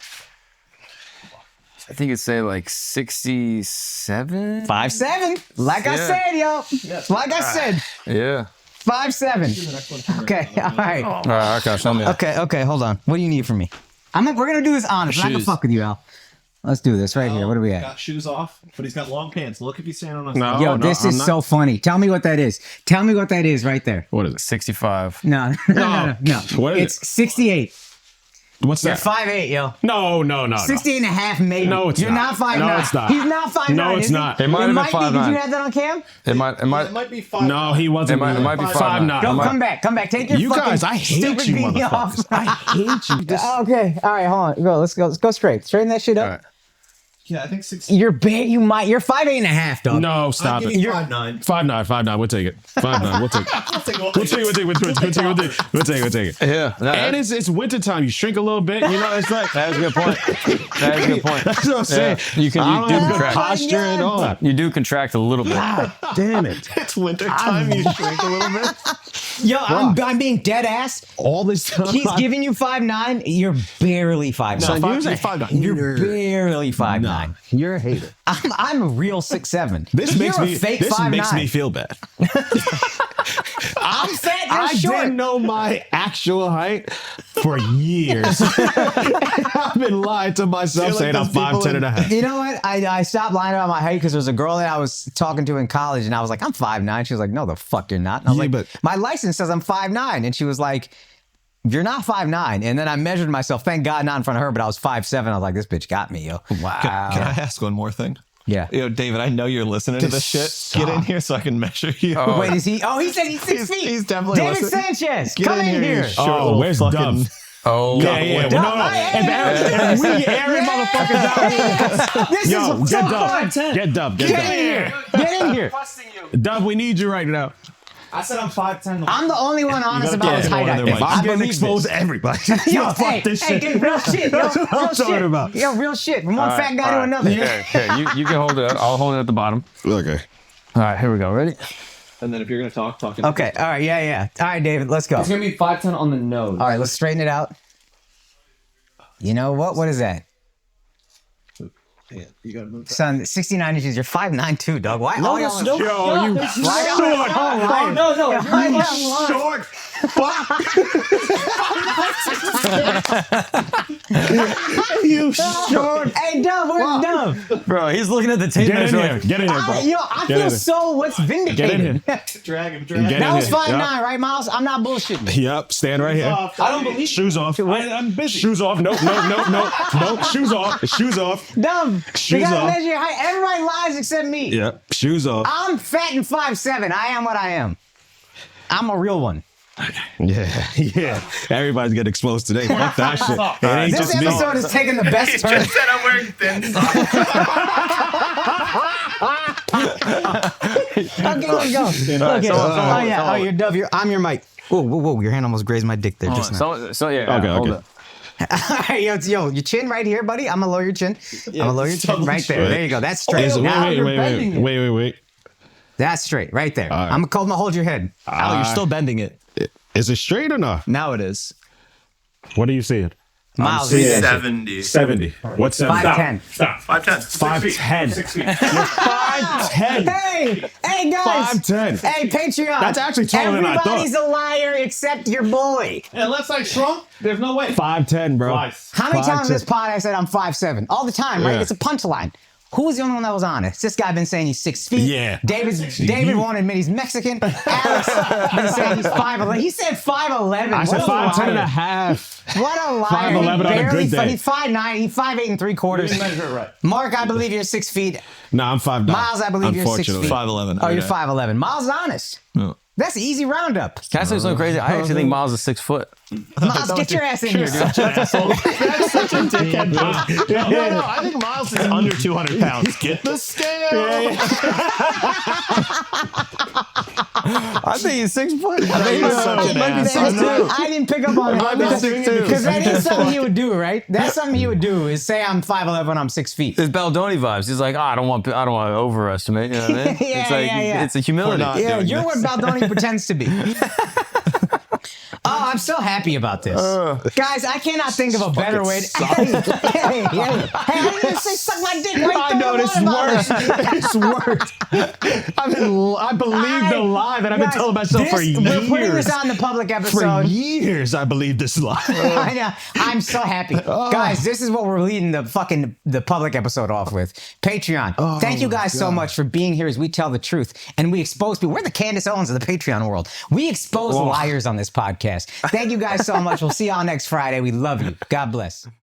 D: it'd say like 67.
C: 5'7". Like I
D: Yeah.
C: said, yo. Like I said,
D: Yeah.
C: 5'7". Okay, all right.
D: All right, okay, show me that.
C: Okay, hold on. What do you need from me? We're gonna do this honest. I'm not gonna
D: Shoes.
C: fuck with you, Al. Let's do this right here. What are we at?
B: Got shoes off, but he's got long pants. Look if he's standing on a
E: No,
C: Yo,
E: no,
C: this
E: I'm
C: is
E: not.
C: so funny. Tell me what that is. Tell me what that is right there.
E: What is it?
D: 65.
C: No.
E: What is
C: It's 68.
E: What's
C: You're
E: that?
C: 5'8", yo.
E: No.
C: 68 and a half, maybe.
E: No, it's
C: You're
E: not.
C: not 5'9".
E: No, it's not.
C: He's not 5'9".
E: No, it's
C: is he?
E: not.
D: It might have been
C: be.
D: 5'9".
C: Did you have that on cam?
D: It might.
B: It might be 5.
E: No, he wasn't.
D: It might be 5'9".
C: Go,
D: It might-
C: come back. Take your
E: You
C: fucking
E: guys, I hate
C: stupid
E: you,
C: beanie off.
E: motherfuckers. I hate you.
C: Okay, all right, hold on. Let's go straight. Straighten that shit up.
D: All right.
B: Yeah, I think 6.
C: You're big. You're 5'8" and a half, dog.
E: No, stop it.
B: You're 5'9".
E: 5'9". We'll take it. 5'9". We'll take it. We'll take it.
D: Yeah.
E: And it's wintertime. You shrink a little bit. You know, it's like
D: That's a good point. That's a good point.
E: that's what I'm saying.
D: Yeah, you
E: I don't
D: do
E: have good
D: contract.
E: posture and all that.
D: You do contract a little bit.
E: Damn it.
B: It's winter time. You shrink a little bit.
C: Yo, I'm being dead ass.
E: All this time.
C: He's giving you 5'9". You're barely 5'9".
E: Son, you're 5'9".
C: You're barely 5'9".
E: You're a hater.
C: I'm a real 6'7".
E: This
C: You're
E: makes
C: a
E: me.
C: fake
E: This
C: 5'9".
E: makes me feel bad.
C: I'm fat. You're
E: I
C: short.
E: didn't know my actual height for years. I've been lying to myself
B: like
E: saying I'm
B: those people
E: 5'10" and a half.
C: You know what? I stopped lying about my height because there was a girl that I was talking to in college, and I was like, I'm 5'9". She was like, no, the fuck you're not. And I was
E: Yeah,
C: like,
E: but-
C: my license says I'm 5'9". And she was like, you're not 5'9". And then I measured myself. Thank God not in front of her, but I was 5'7". I was like, this bitch got me, yo. Wow.
B: Can I ask one more thing?
C: Yeah.
B: Yo, David, I know you're listening to this shit. Get in here so I can measure you.
C: Wait, is he? Oh, he said he's 6 feet.
B: He's definitely
C: David
B: listening.
C: Sanchez,
B: Get
C: come in here.
B: you short little
E: where's
B: fucking-
E: Dove?
D: Oh,
E: Yeah. No. And we airing motherfuckers out.
C: This
E: Yo,
C: is so
E: get Dove.
C: fun.
E: Get Dove.
C: Get in here. Get in here.
E: Dove, we need you right now.
F: I said I'm 5'10".
C: I'm the only one honest
B: gotta
C: about
B: get
C: his height.
B: one of
C: I
B: their
C: think.
B: mics.
C: I
E: I'm getting
C: believe
E: exposed
C: this.
E: to everybody.
C: Yo,
E: fuck
C: hey,
E: this
C: hey,
E: shit.
C: real shit. Yo,
E: That's what I'm
C: real
E: talking
C: shit.
E: about.
C: Yo, real shit. From one fat guy to another.
D: Okay, you can hold it. I'll hold it at the bottom.
E: Okay.
D: All right, here we go. Ready?
B: And then if you're going to talk.
C: Okay, all right, yeah. All right, David, let's go.
F: It's gonna be 5'10" on the nose.
C: All right, let's straighten it out. You know what? What is that?
B: Yeah, you got to move.
C: Son, 69 inches. You're 5'9" too, dog. Why?
F: No,
C: all
F: that's
C: y'all-
F: no.
E: Yo, you
C: Why y'all- Oh,
F: No.
C: you
E: short. You short.
C: Hey, Dove, where's Dove?
D: Bro, he's looking at the tape
E: Get in
D: measure.
E: here. Get in here, bro.
C: I
E: Get in
C: feel
E: here.
C: so what's vindicated.
E: Get in here.
B: Drag him.
E: Get
C: That
E: in
C: was
E: here.
C: 5'9",
E: Yep.
C: right, Miles? I'm not bullshitting.
E: Yep, stand right here.
F: I don't believe
E: Shoes off.
B: I'm busy.
E: Shoes off. Nope. Shoes off. Shoes off.
C: Dove, you
E: Shoes
C: gotta
E: off.
C: measure your height. Everybody lies except me.
E: Yep. Shoes off.
C: I'm fat and 5'7". I am what I am. I'm a real one.
E: Yeah. Everybody's getting exposed today. Fuck that shit. It ain't
C: This
E: just me.
C: episode is taking the best turn.
G: Said I'm wearing thin socks.
C: Okay, let's go. Okay. Oh yeah. Oh, you're Dove. I'm your mic. Whoa! Your hand almost grazed my dick there just now.
E: Okay.
C: All right, yo, your chin right here, buddy. I'm gonna lower your chin. I'm gonna lower your chin right there. There you go. That's straight. Now you're bending it.
E: Wait.
C: That's straight right there.
E: Right.
C: I'm gonna hold your head.
B: Al, you're still bending it.
E: Is it straight or not?
B: Now it is.
E: What are you seeing?
C: Miles,
E: seeing
C: read that.
G: 70.
E: 70. What's 70?
C: 5'10".
K: Stop. 5'10".
E: 5'10".
K: 6 feet.
E: You're 5'10".
C: Hey guys.
E: 5'10".
C: Hey, Patreon.
E: That's actually taller than I thought.
C: Everybody's a liar except your boy.
K: Unless I shrunk, there's no way.
E: 5'10", bro.
K: Twice.
C: How many times
E: 5'10".
C: in this pod I said I'm 5'7"? All the time, right?
E: Yeah.
C: It's a punchline. Who was the only one that was honest? This guy been saying he's 6 feet.
E: Yeah.
C: David won't admit he's Mexican. Alex been saying he's 5'11". He said 5'11".
E: I said 5'10" and a half.
C: What a liar.
E: 5'11" on a good day.
C: He's 5'9". He's 5'8 3/4.
K: You measure it right.
C: Mark, I believe you're 6 feet.
E: No, I'm 5'9".
C: Miles, I believe you're 6 feet.
B: 5'11".
C: Oh, you're 5'11". Miles is honest.
B: No.
C: That's an easy roundup.
D: Can I say something crazy? I actually think Miles is 6 foot.
C: Miles, get your ass in here, dude.
B: That's such a dickhead. No, I think Miles is under 200 pounds. Get the scale.
D: I think he's 6 foot.
B: I think he's such an ass.
C: I didn't pick up on it.
B: I'm 6'2".
C: Because that is something he would do, right? That's something he would do is say I'm 5'11" when I'm 6 feet.
D: It's Baldoni vibes. He's like, I don't want to overestimate. You know what I mean?
C: Yeah,
D: it's like
C: yeah.
D: it's a humility.
C: Yeah, you're what Baldoni pretends to be. Oh, I'm so happy about this. Guys, I cannot think of a better way to... Hey, I didn't even say suck my dick.
E: I know, it's worse. It's worse. I believe the lie that I've been telling myself for years.
C: We're putting this on the public episode.
E: For years, I believe this lie.
C: I know. I'm so happy. Guys, this is what we're leading the public episode off with. Patreon. Thank you guys so much for being here as we tell the truth and we expose people. We're the Candace Owens of the Patreon world. We expose liars on this podcast. Thank you guys so much. We'll see y'all next Friday. We love you. God bless.